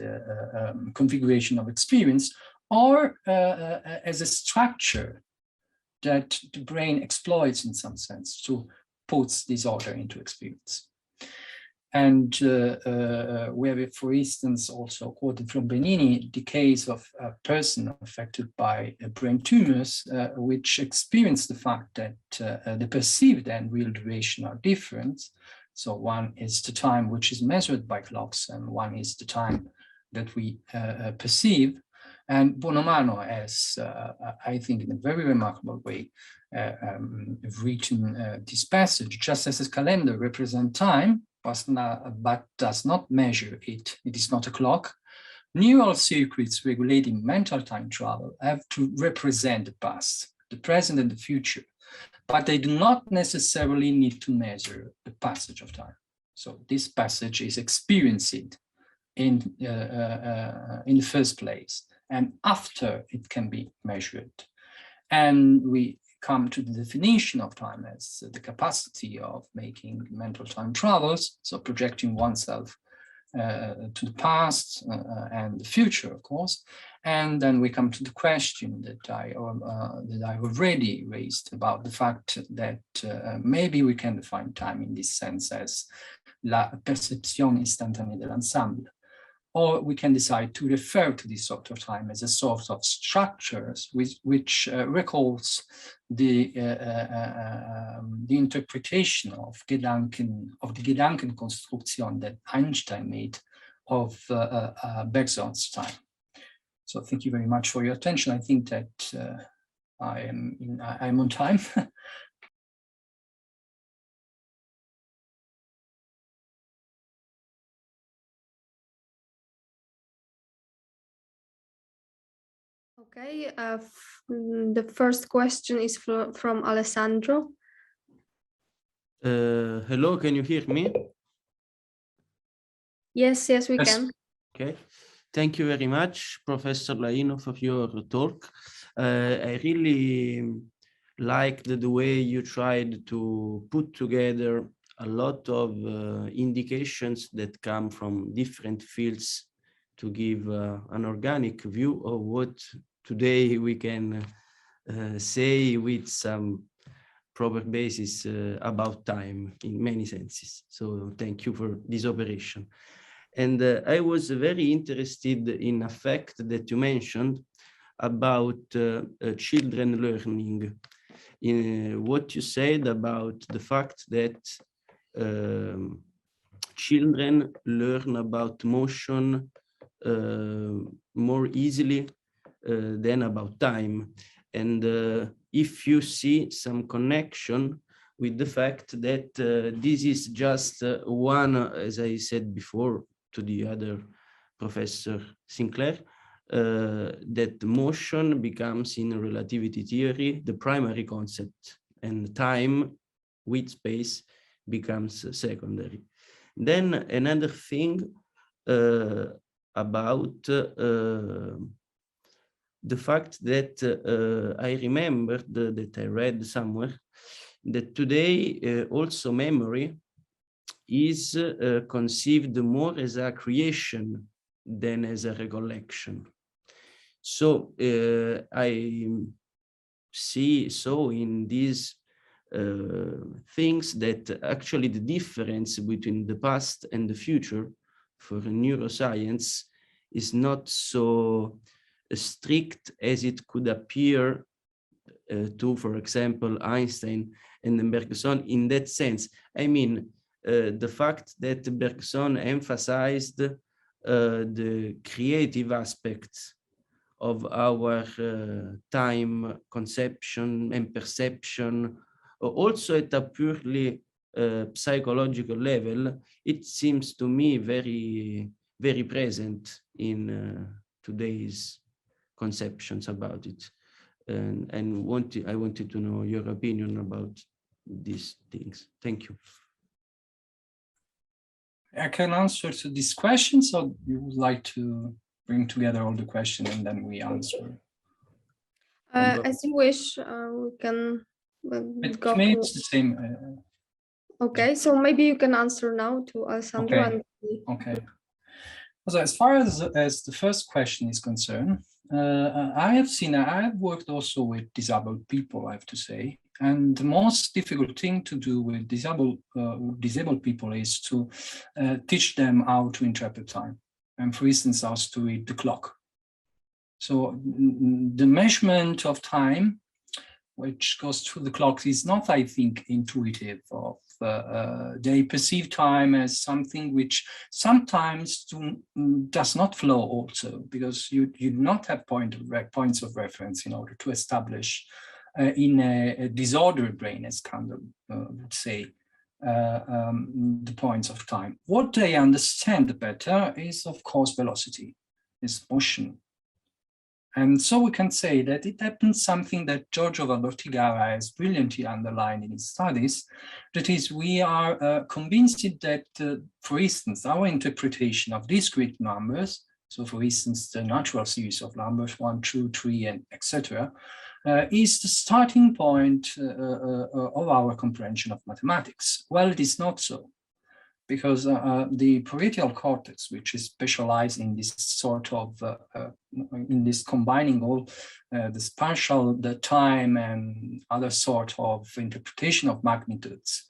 configuration of experience, or as a structure that the brain exploits in some sense to put this order into experience. And we have, for instance, also quoted from Benini, the case of a person affected by brain tumors, which experience the fact that the perceived and real duration are different. So one is the time which is measured by clocks, and one is the time that we perceive. And Buonomano has, I think, in a very remarkable way, written this passage: just as a calendar represents time, but does not measure it, it is not a clock, neural circuits regulating mental time travel have to represent the past, the present, and the future, but they do not necessarily need to measure the passage of time. So this passage is experienced in the first place, and after it can be measured. And we come to the definition of time as the capacity of making mental time travels, so projecting oneself to the past and the future, of course. And then we come to the question that I already raised about the fact that maybe we can define time in this sense as la percezione istantanea dell'ensemble. Or we can decide to refer to this sort of time as a sort of structures which recalls the interpretation of the Gedankenkonstruktion that Einstein made of Bergson's time. So thank you very much for your attention. I think that I'm on time. Okay, the first question is from Alessandro. Hello, can you hear me? Yes, we can. Okay, thank you very much, Professor Laino, for your talk. I really liked the way you tried to put together a lot of indications that come from different fields to give an organic view of what today we can say with some proper basis about time in many senses. So thank you for this operation. And I was very interested in a fact that you mentioned about children learning. In what you said about the fact that children learn about motion more easily than about time. And if you see some connection with the fact that this is just one, as I said before to the other Professor Sinclair, that motion becomes in relativity theory the primary concept, and time with space becomes secondary. Then another thing about the fact that I remembered that I read somewhere that today also memory is conceived more as a creation than as a recollection. So I see in these things that actually the difference between the past and the future for neuroscience is not so strict as it could appear to, for example, Einstein and Bergson in that sense. I mean, the fact that Bergson emphasized the creative aspects of our time conception and perception, also at a purely psychological level, it seems to me very, very present in today's conceptions about it. And I wanted to know your opinion about these things. Thank you. I can answer to these questions, or you would like to bring together all the questions and then we answer? As you wish, we can go. To me, it's the same. Okay, so maybe you can answer now to Alessandro. Okay. Okay. So as far as the first question is concerned, I have worked also with disabled people, I have to say. And the most difficult thing to do with disabled people is to teach them how to interpret time. And for instance, how to read the clock. So the measurement of time, which goes through the clock, is not, I think, intuitive. They perceive time as something which sometimes does not flow also, because you do not have points of reference in order to establish in a disordered brain, as Kandel would say, the points of time. What they understand better is, of course, velocity, is motion. And so we can say that it happens something that Giorgio Valdortigara has brilliantly underlined in his studies, that is, we are convinced that, for instance, our interpretation of discrete numbers, so for instance, the natural series of numbers, 1, 2, 3, and etc., is the starting point of our comprehension of mathematics. Well, it is not so, because the parietal cortex, which is specialized in this sort of, in this combining all the spatial, the time, and other sort of interpretation of magnitudes,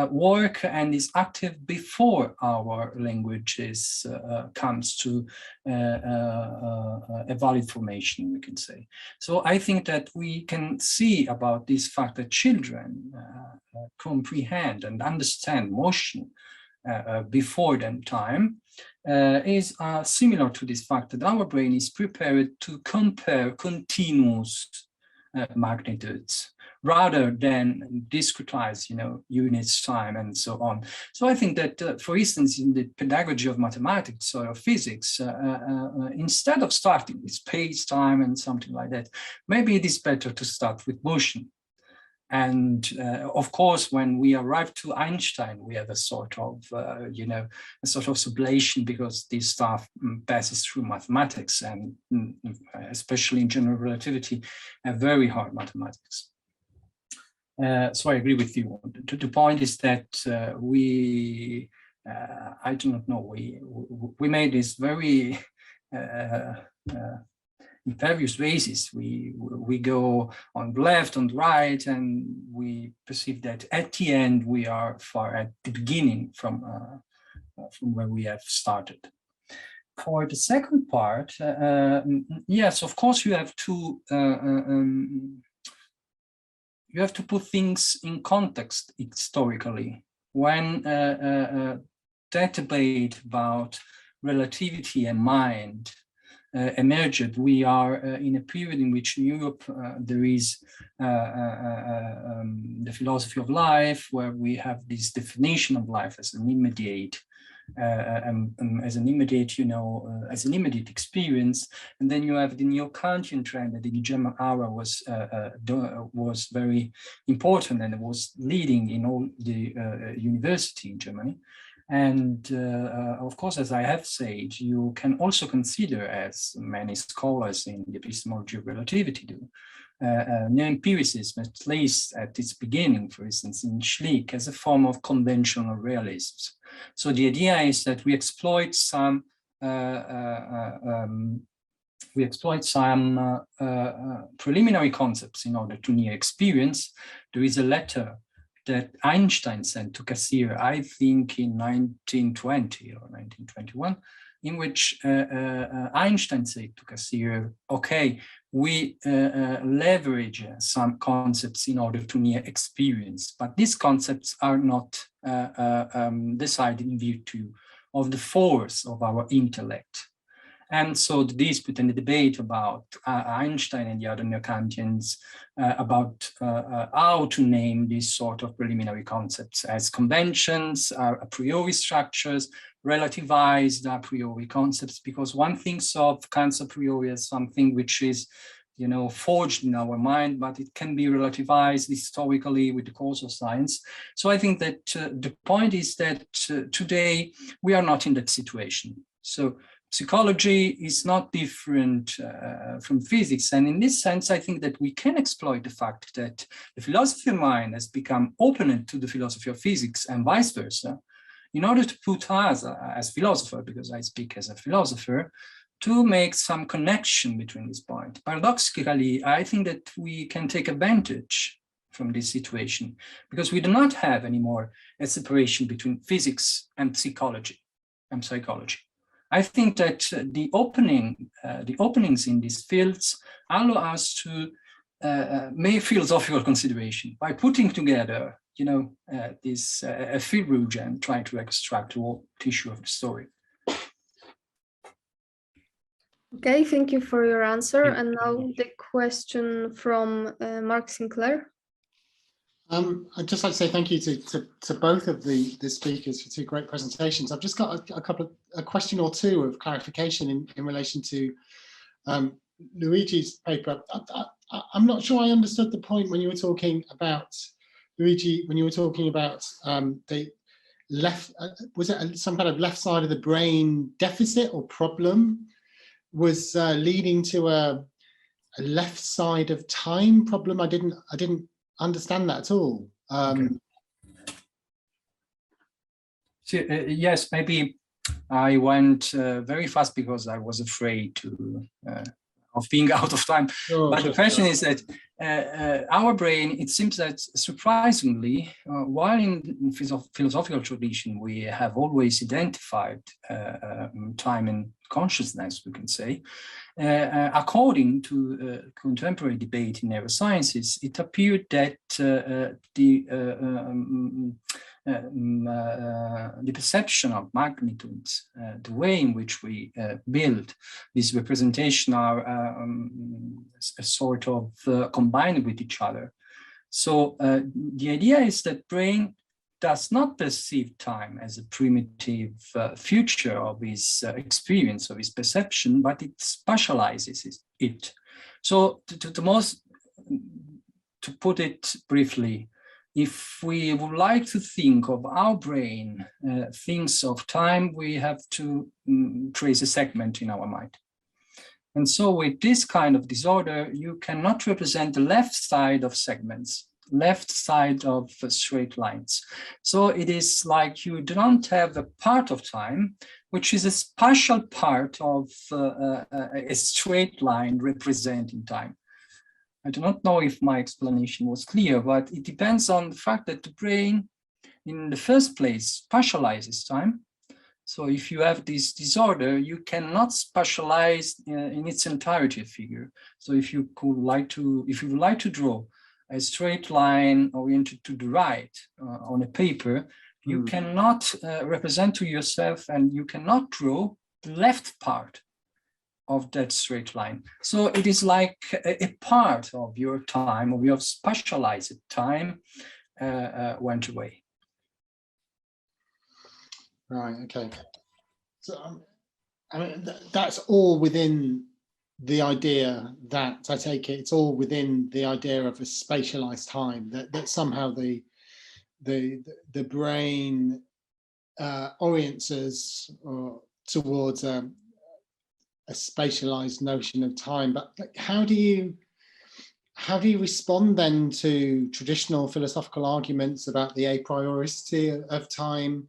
work and is active before our language comes to a valid formation, we can say. So I think that we can see about this fact that children comprehend and understand motion before them time is similar to this fact that our brain is prepared to compare continuous magnitudes rather than discretize, units, time, and so on. So I think that, for instance, in the pedagogy of mathematics or physics, instead of starting with space, time, and something like that, maybe it is better to start with motion. And of course, when we arrive to Einstein, we have a sort of, a sort of sublation, because this stuff passes through mathematics, and especially in general relativity, a very hard mathematics. So I agree with you. The point is that I do not know, we made this very in various bases. We go on the left, on the right, and we perceive that at the end we are far at the beginning from where we have started. For the second part, yes, of course, you have to put things in context historically. When that debate about relativity and mind emerged, we are in a period in which in Europe there is the philosophy of life, where we have this definition of life as an immediate, as an immediate, as an immediate experience. And then you have the neo-Kantian trend that in the German era was very important, and it was leading in all the university in Germany. And of course, as I have said, you can also consider, as many scholars in the epistemology of relativity do, neo-empiricism, at least at its beginning, for instance, in Schlick, as a form of conventional realism. So the idea is that we exploit some preliminary concepts in order to near experience. There is a letter that Einstein sent to Cassirer, I think in 1920 or 1921, in which Einstein said to Cassirer, okay, we leverage some concepts in order to near experience, but these concepts are not decided in virtue of the force of our intellect. And so the dispute and the debate about Einstein and the other neo-Kantians about how to name these sort of preliminary concepts as conventions, a priori structures, relativized a priori concepts, because one thinks of Kant's a priori as something which is, forged in our mind, but it can be relativized historically with the course of science. So I think that the point is that today we are not in that situation. So psychology is not different from physics. And in this sense, I think that we can exploit the fact that the philosophy of mind has become open to the philosophy of physics and vice versa, in order to put us as philosopher, because I speak as a philosopher, to make some connection between this point. Paradoxically, I think that we can take advantage from this situation, because we do not have anymore a separation between physics and psychology. I think that the openings in these fields allow us to make philosophical consideration by putting together, this fil rouge and trying to extract the whole tissue of the story. Okay, thank you for your answer. And now the question from Mark Sinclair. I'd just like to say thank you to both of the speakers for two great presentations. I've just got a question or two of clarification in relation to Luigi's paper. I'm not sure I understood the point when you were talking about, Luigi, when you were talking about the left, was it some kind of left side of the brain deficit or problem was leading to a left side of time problem? I didn't understand that at all. Okay. So, yes, maybe I went very fast because I was afraid of being out of time. Sure, but the question is that our brain, it seems that surprisingly, while in philosophical tradition, we have always identified time and consciousness, we can say, according to contemporary debate in neurosciences, it appeared that the perception of magnitudes, the way in which we build this representation are a sort of combined with each other. So the idea is that brain does not perceive time as a primitive feature of his experience, of his perception, but it spatializes it. So to put it briefly, if we would like to think of our brain thinks of time, we have to trace a segment in our mind. And so with this kind of disorder, you cannot represent the left side of segments. left side of straight lines. So it is like you do not have a part of time, which is a spatial part of a straight line representing time. I do not know if my explanation was clear, but it depends on the fact that the brain, in the first place, spatializes time. So if you have this disorder, you cannot spatialize in its entirety a figure. So if you would like to draw a straight line oriented to the right on a paper, you cannot represent to yourself, and you cannot draw the left part of that straight line. So it is like a part of your time, of your spatialized time, went away. Right, okay. So I mean, that's all within the idea that, I take it, it's all within the idea of a spatialized time, that somehow the brain orients us towards a spatialized notion of time. But like, how do you respond then to traditional philosophical arguments about the a prioricity of time?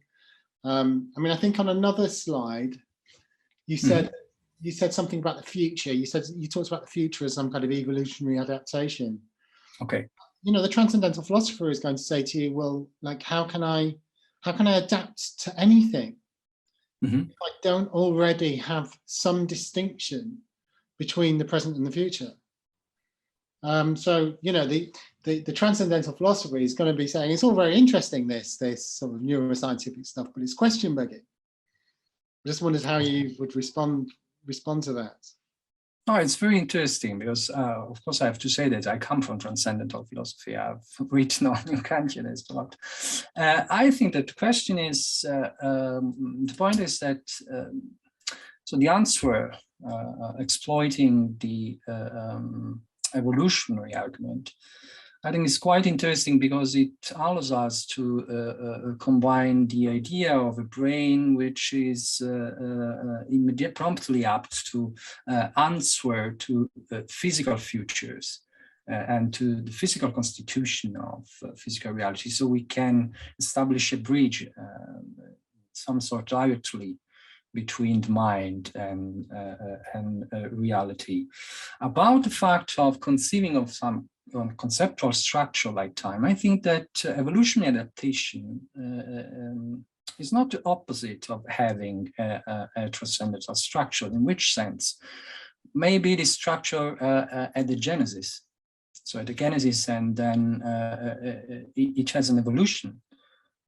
I mean, I think on another slide, you said something about the future. You talked about the future as some kind of evolutionary adaptation. Okay. You know, the transcendental philosopher is going to say to you, well, like, how can I adapt to anything if I don't already have some distinction between the present and the future? So, you know, the transcendental philosopher is going to be saying, it's all very interesting, this sort of neuroscientific stuff, but it's question begging. I just wondered how you would respond to that. Oh, it's very interesting because, of course, I have to say that I come from transcendental philosophy. I've written on Kantianist a lot. I think that the question is, the point is that, so the answer, exploiting the evolutionary argument, I think is quite interesting because it allows us to combine the idea of a brain which is promptly apt to answer to physical futures and to the physical constitution of physical reality. So we can establish a bridge, some sort directly, between the mind and reality. About the fact of conceiving of some conceptual structure like time, I think that evolutionary adaptation is not the opposite of having a transcendental structure. In which sense? Maybe the structure at the genesis. So at the genesis, and then it has an evolution.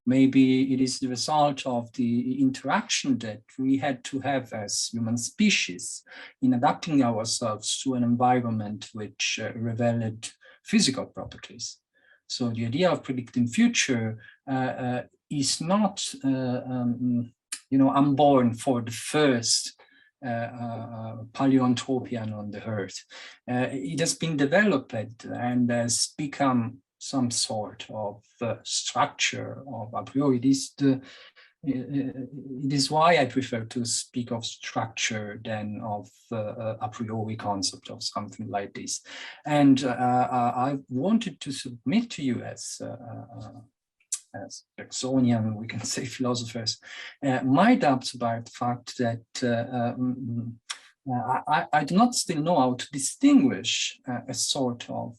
Maybe it is the result of the interaction that we had to have as human species in adapting ourselves to an environment which revealed physical properties. So the idea of predicting future is not, unborn for the first paleoanthropian on the earth. It has been developed and has become some sort of structure of a priori. It is why I prefer to speak of structure than of a priori concept of something like this. And I wanted to submit to you as Bergsonian, we can say, philosophers, my doubts about the fact that I do not still know how to distinguish a sort of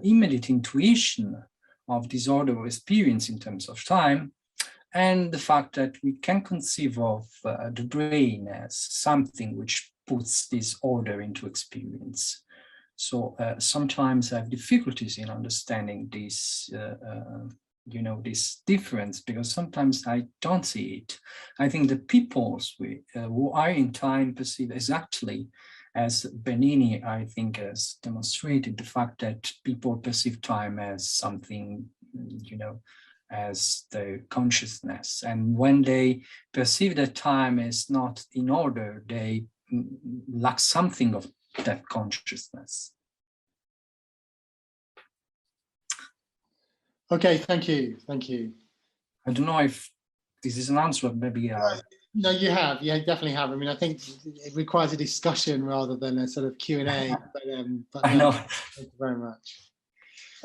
immediate intuition of disorder or experience in terms of time, and the fact that we can conceive of the brain as something which puts this order into experience. So sometimes I have difficulties in understanding this this difference, because sometimes I don't see it. I think the peoples who are in time perceive exactly as Bernini, I think, has demonstrated, the fact that people perceive time as something, as the consciousness. And when they perceive that time is not in order, they lack something of that consciousness. Okay, thank you. I don't know if this is an answer, maybe. No, you definitely have. I mean, I think it requires a discussion rather than a sort of Q&A. But I know. Thank you very much.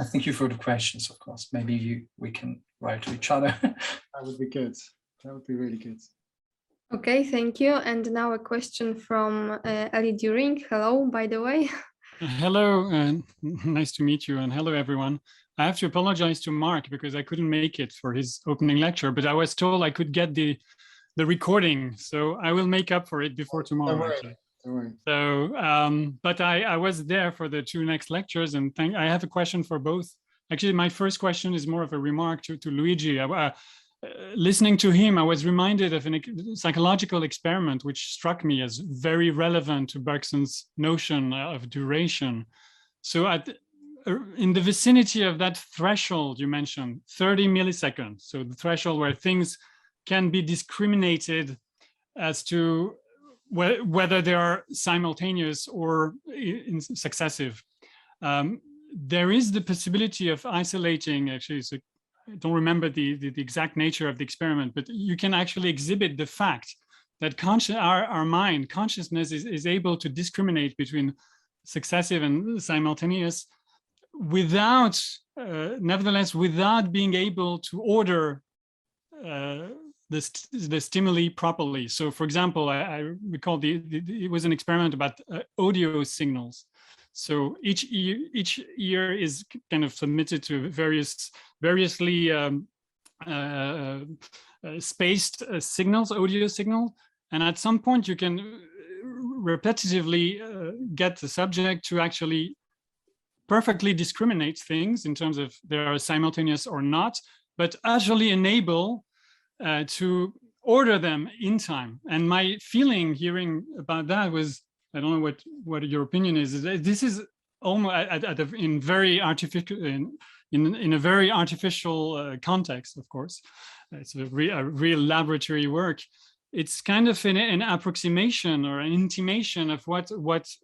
Thank you for the questions, of course. Maybe we can write to each other. That would be good. That would be really good. Okay, thank you. And now a question from Ali During. Hello, by the way. Hello, nice to meet you, and hello everyone. I have to apologize to Mark because I couldn't make it for his opening lecture, but I was told I could get the recording, so I will make up for it before tomorrow. Don't worry. So, but I was there for the 2 next lectures, and I have a question for both. Actually, my first question is more of a remark to Luigi. Listening to him, I was reminded of a psychological experiment which struck me as very relevant to Bergson's notion of duration. So in the vicinity of that threshold you mentioned, 30 milliseconds, so the threshold where things can be discriminated as to whether they are simultaneous or successive. There is the possibility of isolating, actually, so I don't remember the exact nature of the experiment, but you can actually exhibit the fact that our mind, consciousness is able to discriminate between successive and simultaneous without, nevertheless, without being able to order the stimuli properly. So for example, I recall it was an experiment about audio signals. So each ear is kind of submitted to variously spaced signals, audio signal. And at some point you can repetitively get the subject to actually perfectly discriminate things in terms of they are simultaneous or not, but actually enable to order them in time. And my feeling hearing about that was, I don't know what your opinion is. This is almost in very artificial, in a very artificial context. Of course, it's a real laboratory work. It's kind of an approximation or an intimation of what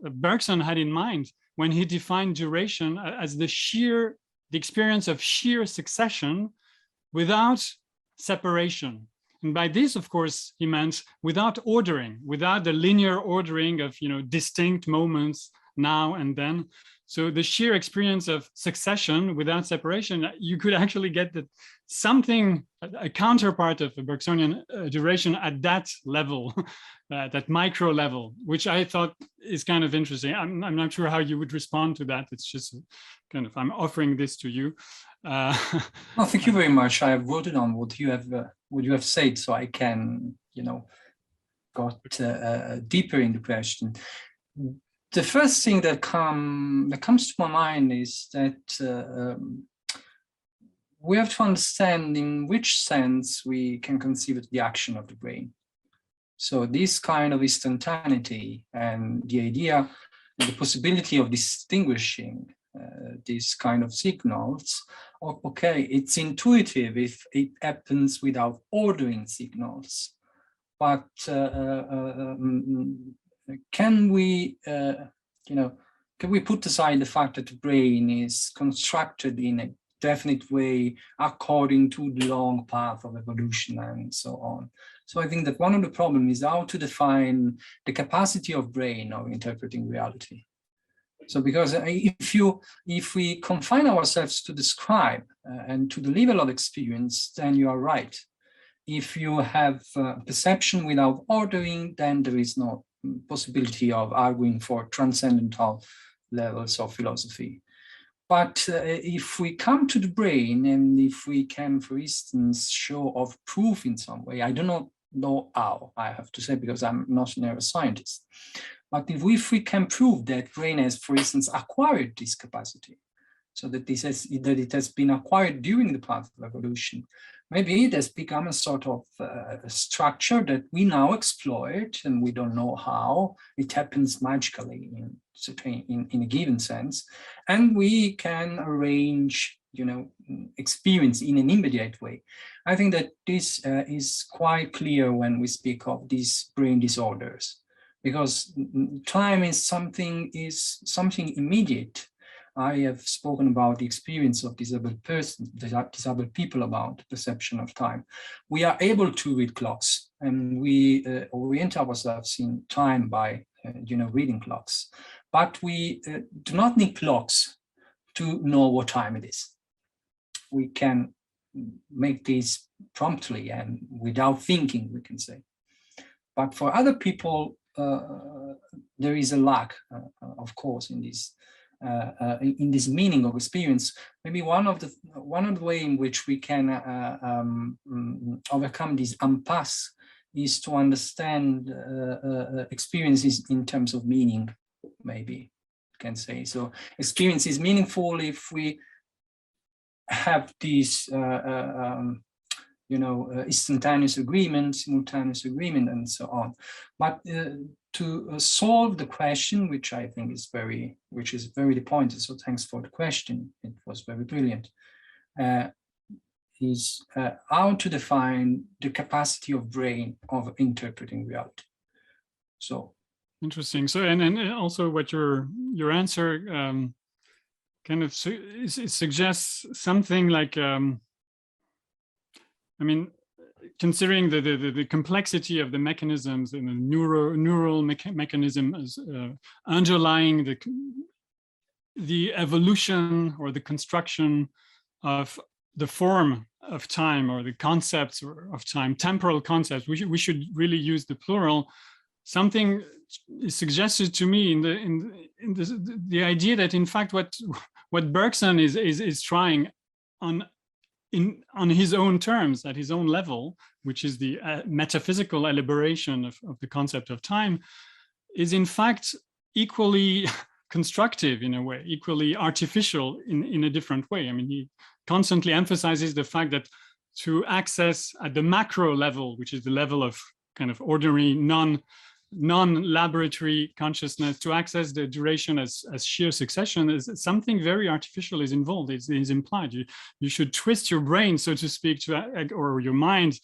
Bergson had in mind when he defined duration as the experience of sheer succession without separation. And by this, of course, he meant without ordering, without the linear ordering of, distinct moments now and then. So the sheer experience of succession without separation, you could actually get something, a counterpart of a Bergsonian duration at that level, that micro level, which I thought is kind of interesting. I'm not sure how you would respond to that. It's just kind of, I'm offering this to you. Well, thank you very much. I have wrote down what you have said, so I can, got deeper in the question. The first thing that comes to my mind is that we have to understand in which sense we can conceive of the action of the brain. So this kind of instantaneity and the idea, the possibility of distinguishing these kind of signals, okay, it's intuitive if it happens without ordering signals, but can we put aside the fact that the brain is constructed in a definite way according to the long path of evolution and so on? So I think that one of the problems is how to define the capacity of brain of interpreting reality. So because if we confine ourselves to describe and to the level of experience, then you are right. If you have perception without ordering, then there is no possibility of arguing for transcendental levels of philosophy. But if we come to the brain, and if we can, for instance, show of proof in some way, I do not know how, I have to say, because I'm not a neuroscientist. But if we can prove that brain has, for instance, acquired this capacity, so that it has been acquired during the path of evolution, maybe it has become a sort of structure that we now exploit, and we don't know how. It happens magically in a given sense, and we can arrange, experience in an immediate way. I think that this is quite clear when we speak of these brain disorders, because time is something immediate. I have spoken about the experience of disabled people about perception of time. We are able to read clocks, and we orient ourselves in time by, reading clocks. But we do not need clocks to know what time it is. We can make this promptly and without thinking, we can say. But for other people, there is a lack, of course, in this meaning of experience. Maybe one of the way in which we can overcome this impasse is to understand experiences in terms of meaning. Maybe you can say so. Experience is meaningful if we have these, instantaneous agreement, simultaneous agreement, and so on. But to solve the question, which I think is very the point. So thanks for the question. It was very brilliant. Is how to define the capacity of brain of interpreting reality. So interesting. So and also what your answer kind of suggests something like I mean, considering the complexity of the mechanisms and the neural mechanisms underlying the evolution or the construction of the form of time or the concepts of time, temporal concepts, we should really use the plural. Something is suggested to me in the idea that in fact what Bergson is trying on his own terms, at his own level, which is the metaphysical elaboration of the concept of time, is in fact equally constructive in a way, equally artificial in a different way. I mean, he constantly emphasizes the fact that to access at the macro level, which is the level of kind of ordinary non-laboratory consciousness, to access the duration as sheer succession, is something very artificial is involved. It's implied. You should twist your brain, so to speak, or your mind,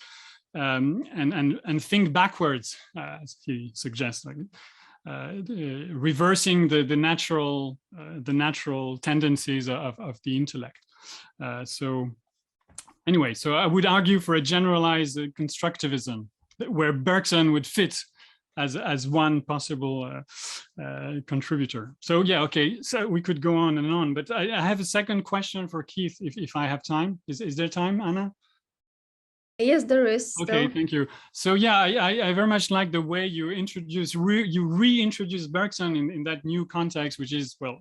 and think backwards, as he suggests, like reversing the natural tendencies of the intellect. So anyway, so I would argue for a generalized constructivism where Bergson would fit as one possible contributor. So yeah, okay, so we could go on and on, but I have a second question for Keith, if I have time. Is there time, Anna? Yes, there is. Okay, thank you. So yeah, I very much like the way you reintroduce Bergson in that new context, which is, well,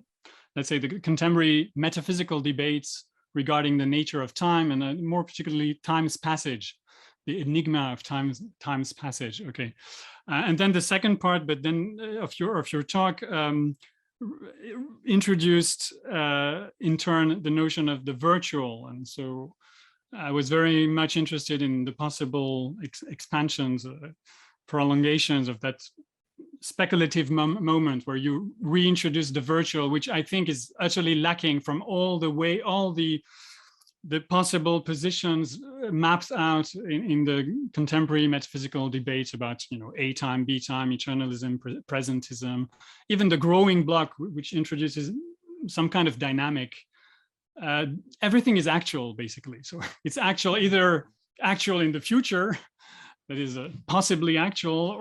let's say the contemporary metaphysical debates regarding the nature of time, and more particularly time's passage, the enigma of time's passage. Okay, and then the second part, but then of your talk introduced in turn the notion of the virtual, and so I was very much interested in the possible expansions, prolongations of that speculative moment where you reintroduce the virtual, which I think is utterly lacking from all the possible positions mapped out in the contemporary metaphysical debates about, A time, B time, eternalism, presentism, even the growing block, which introduces some kind of dynamic. Everything is actual, basically. So it's actual, either actual in the future, that is possibly actual,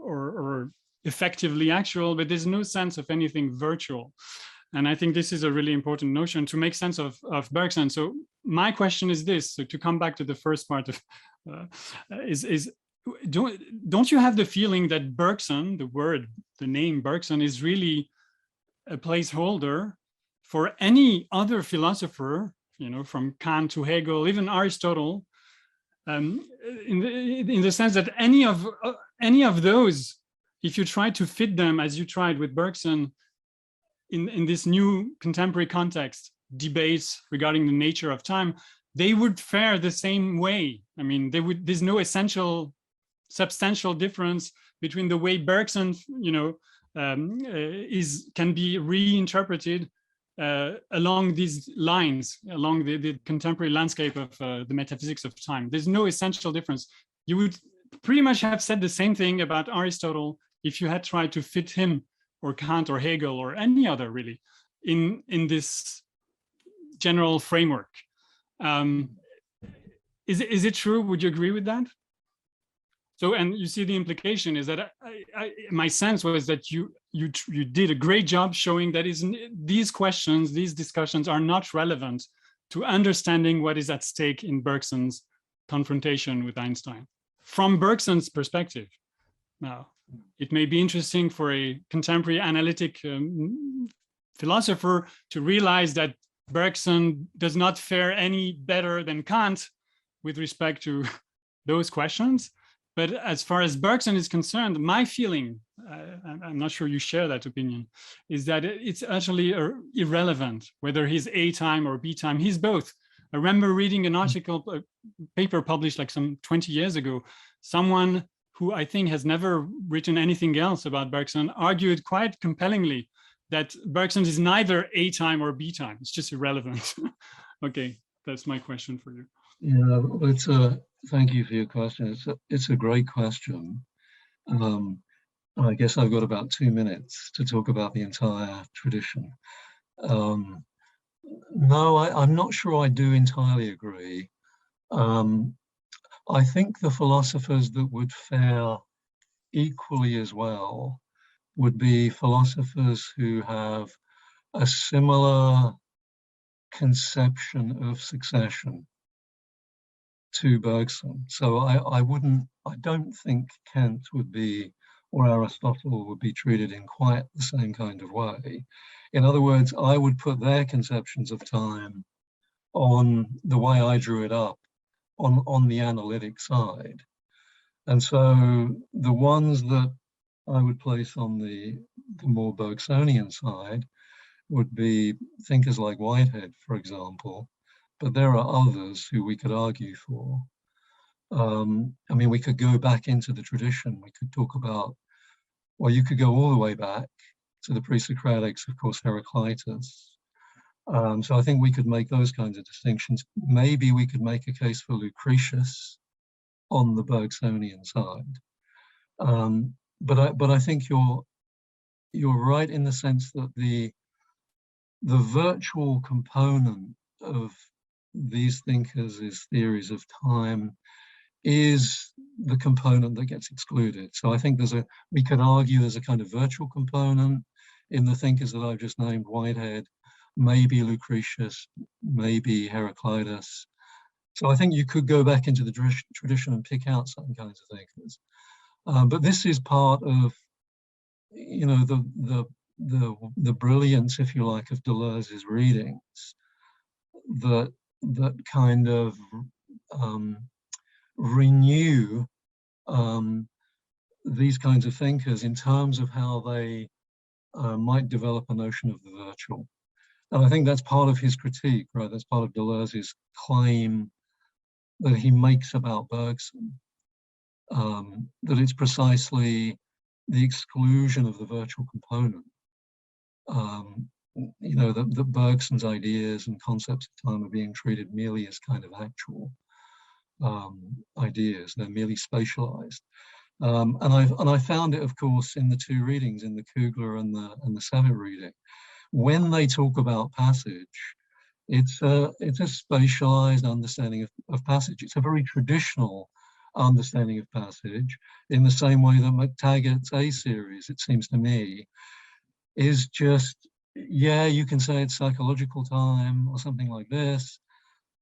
or effectively actual, but there's no sense of anything virtual. And I think this is a really important notion to make sense of Bergson. So my question is this: so to come back to the first part of don't you have the feeling that Bergson, the name Bergson, is really a placeholder for any other philosopher, from Kant to Hegel, even Aristotle, in the sense that any of those, if you try to fit them as you tried with Bergson in this new contemporary context, debates regarding the nature of time, they would fare the same way. I mean, there's no substantial difference between the way Bergson, can be reinterpreted along these lines, along the contemporary landscape of the metaphysics of time. There's no essential difference. You would pretty much have said the same thing about Aristotle if you had tried to fit him or Kant or Hegel or any other really in this general framework. Is it true? Would you agree with that? So, and you see the implication is that my sense was that you did a great job showing that these questions, these discussions are not relevant to understanding what is at stake in Bergson's confrontation with Einstein from Bergson's perspective. Now, it may be interesting for a contemporary analytic philosopher to realize that Bergson does not fare any better than Kant with respect to those questions. But as far as Bergson is concerned, my feeling, I'm not sure you share that opinion, is that it's actually irrelevant whether he's A time or B time. He's both. I remember reading an article, a paper published like some 20 years ago. Someone who I think has never written anything else about Bergson argued quite compellingly that Bergson is neither A time or B time. It's just irrelevant. Okay, that's my question for you. Yeah, it's thank you for your question. It's a great question. I guess I've got about 2 minutes to talk about the entire tradition. No, I'm not sure I do entirely agree. I think the philosophers that would fare equally as well would be philosophers who have a similar conception of succession to Bergson. So I don't think Kant would be, or Aristotle would be treated in quite the same kind of way. In other words, I would put their conceptions of time on the way I drew it up, on the analytic side. And so the ones that I would place on the more Bergsonian side would be thinkers like Whitehead, for example, but there are others who we could argue for. I mean, we could go back into the tradition. We could talk about, well, you could go all the way back to the pre-Socratics, of course, Heraclitus. So I think we could make those kinds of distinctions. Maybe we could make a case for Lucretius on the Bergsonian side. But I think you're right in the sense that the virtual component of these thinkers' theories of time is the component that gets excluded. So I think we could argue there's a kind of virtual component in the thinkers that I've just named, Whitehead, maybe Lucretius, maybe Heraclitus. So I think you could go back into the tradition and pick out certain kinds of thinkers. But this is part of, you know, the brilliance, if you like, of Deleuze's readings that kind of renew these kinds of thinkers in terms of how they might develop a notion of the virtual. And I think that's part of his critique, right? That's part of Deleuze's claim that he makes about Bergson, that it's precisely the exclusion of the virtual component. You know, that Bergson's ideas and concepts of time are being treated merely as kind of actual ideas. They're merely spatialized. And I found it, of course, in the two readings, in the Kugler and the Savitt reading. When they talk about passage, it's a spatialized understanding of passage. It's a very traditional understanding of passage, in the same way that McTaggart's A series, it seems to me, is just, yeah, you can say it's psychological time or something like this,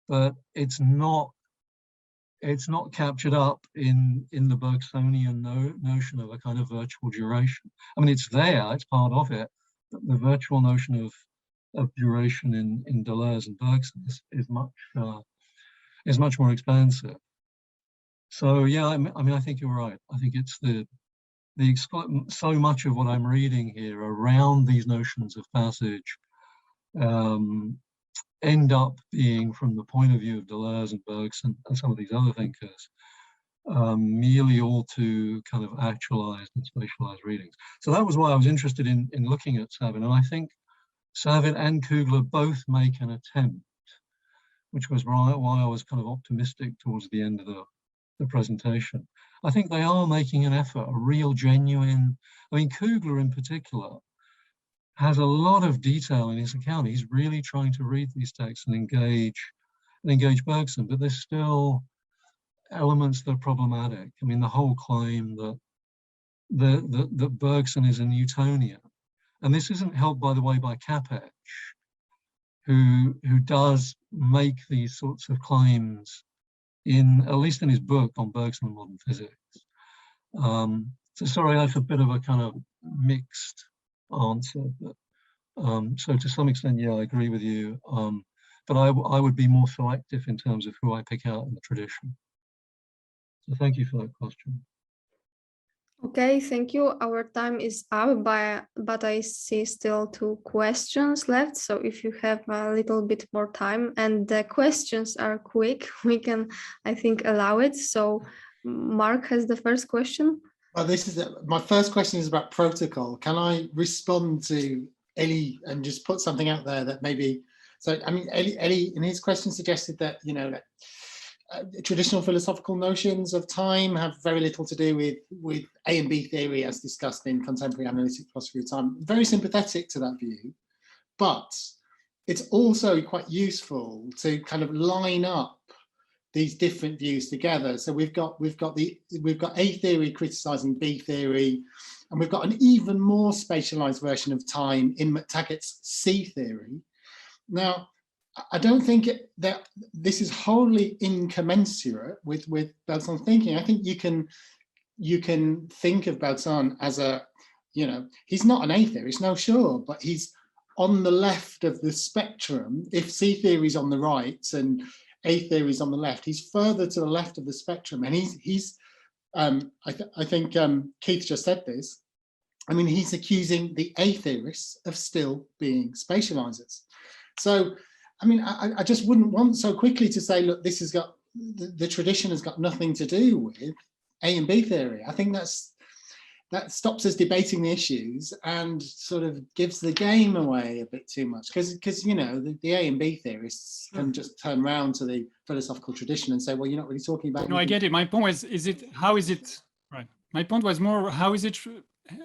but it's not captured up in the Bergsonian notion of a kind of virtual duration. I mean, it's there, it's part of it, but the virtual notion of duration in Deleuze and Bergson is much more expansive. So yeah, I mean, I think you're right. I think it's so much of what I'm reading here around these notions of passage end up being, from the point of view of Deleuze and Bergson and some of these other thinkers, merely all too kind of actualized and spatialized readings. So that was why I was interested in looking at Savitt, and I think Savitt and Kugler both make an attempt, which was why I was kind of optimistic towards the end of the presentation. I think they are making an effort, a real genuine, I mean, Kugler in particular has a lot of detail in his account. He's really trying to read these texts and engage Bergson, but there's still elements that are problematic. I mean, the whole claim that that Bergson is a Newtonian, and this isn't helped, by the way, by Capek, who does make these sorts of claims at least in his book on Bergson and modern physics. So sorry, that's a bit of a kind of mixed answer, but so to some extent, yeah, I agree with you. But I would be more selective in terms of who I pick out in the tradition. So thank you for that question. Okay, thank you. Our time is up, but I see still 2 questions left. So if you have a little bit more time and the questions are quick, we can, I think, allow it. So Mark has the first question. Well, my first question is about protocol. Can I respond to Eli and just put something out there that maybe, so I mean, Eli in his question suggested that, you know, traditional philosophical notions of time have very little to do with A and B theory as discussed in contemporary analytic philosophy of time. Very sympathetic to that view, but it's also quite useful to kind of line up these different views together. So we've got A theory criticizing B theory, and we've got an even more spatialized version of time in McTaggart's C theory. Now, I don't think that this is wholly incommensurate with Bergson's thinking. I think you can think of Bergson as a, you know, he's not an A theorist, no, sure, but he's on the left of the spectrum. If C theory is on the right and A theory is on the left, he's further to the left of the spectrum, and I think Keith just said this. I mean, he's accusing the A theorists of still being spatializers. So, I mean, I just wouldn't want so quickly to say, look, this has got, the tradition has got nothing to do with A and B theory. I think that stops us debating the issues and sort of gives the game away a bit too much, because you know, the A and B theorists can just turn around to the philosophical tradition and say, well, you're not really talking about. No, I get it. My point was, how is it right? My point was more, how is it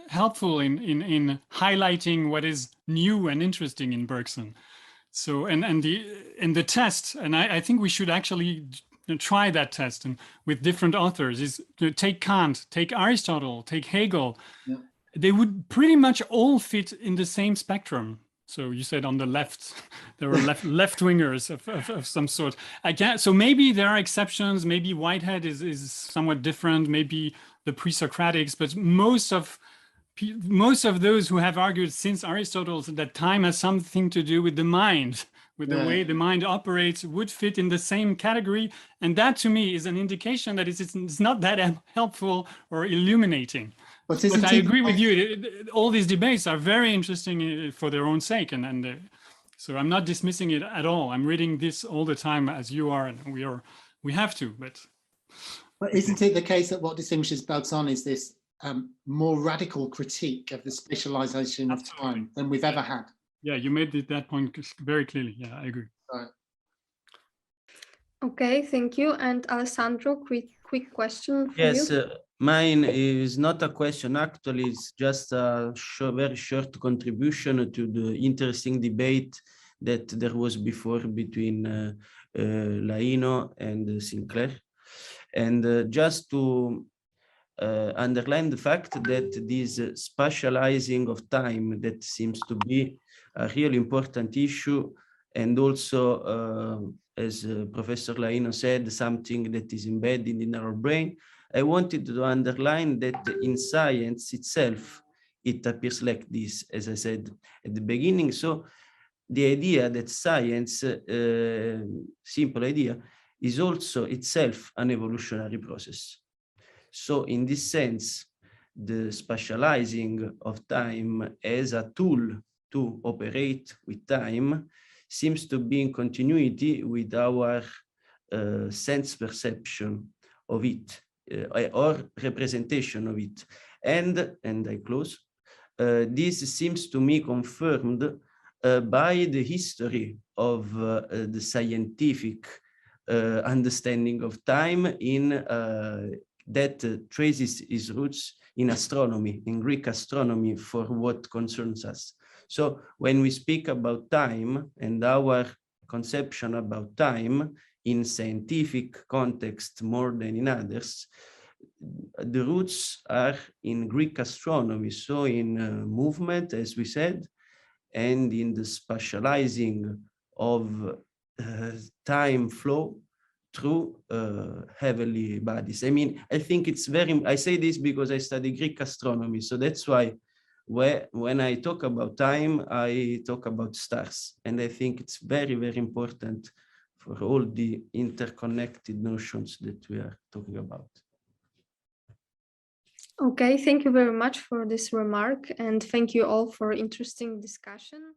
helpful in highlighting what is new and interesting in Bergson? So and the test, and I think we should actually try that test and with different authors, is to take Kant, take Aristotle, take Hegel. Yeah. They would pretty much all fit in the same spectrum. So you said on the left, there were left-wingers of some sort. So maybe there are exceptions. Maybe Whitehead is somewhat different. Maybe the pre-Socratics, but most of those who have argued since Aristotle that time has something to do with the mind, with the way the mind operates, would fit in the same category. And that to me is an indication that it's not that helpful or illuminating. But I agree with you, all these debates are very interesting for their own sake. And so I'm not dismissing it at all. I'm reading this all the time as you are, and we have to, but isn't it the case that what distinguishes Bergson is this more radical critique of the spatialization of time than we've ever had? Yeah, you made that point very clearly. Yeah, I agree. Right. Okay, thank you. And Alessandro, quick question for you. Yes, mine is not a question. Actually, it's just a very short contribution to the interesting debate that there was before between Laino and Sinclair. And just to underline the fact that this spatializing of time that seems to be a really important issue, and also as Professor Laino said, something that is embedded in our brain. I wanted to underline that in science itself, it appears like this, as I said at the beginning. So the idea that science, simple idea, is also itself an evolutionary process. So in this sense, the spatializing of time as a tool to operate with time seems to be in continuity with our sense perception of it, or representation of it. And I close, this seems to me confirmed by the history of the scientific understanding of time in that traces its roots in astronomy, in Greek astronomy, for what concerns us. So when we speak about time and our conception about time in scientific context more than in others, the roots are in Greek astronomy, so in movement, as we said, and in the spatializing of time flow through heavenly bodies. I mean, I think it's very, I say this because I study Greek astronomy, so that's why when I talk about time, I talk about stars. And I think it's very, very important for all the interconnected notions that we are talking about. Okay, thank you very much for this remark, and thank you all for interesting discussion.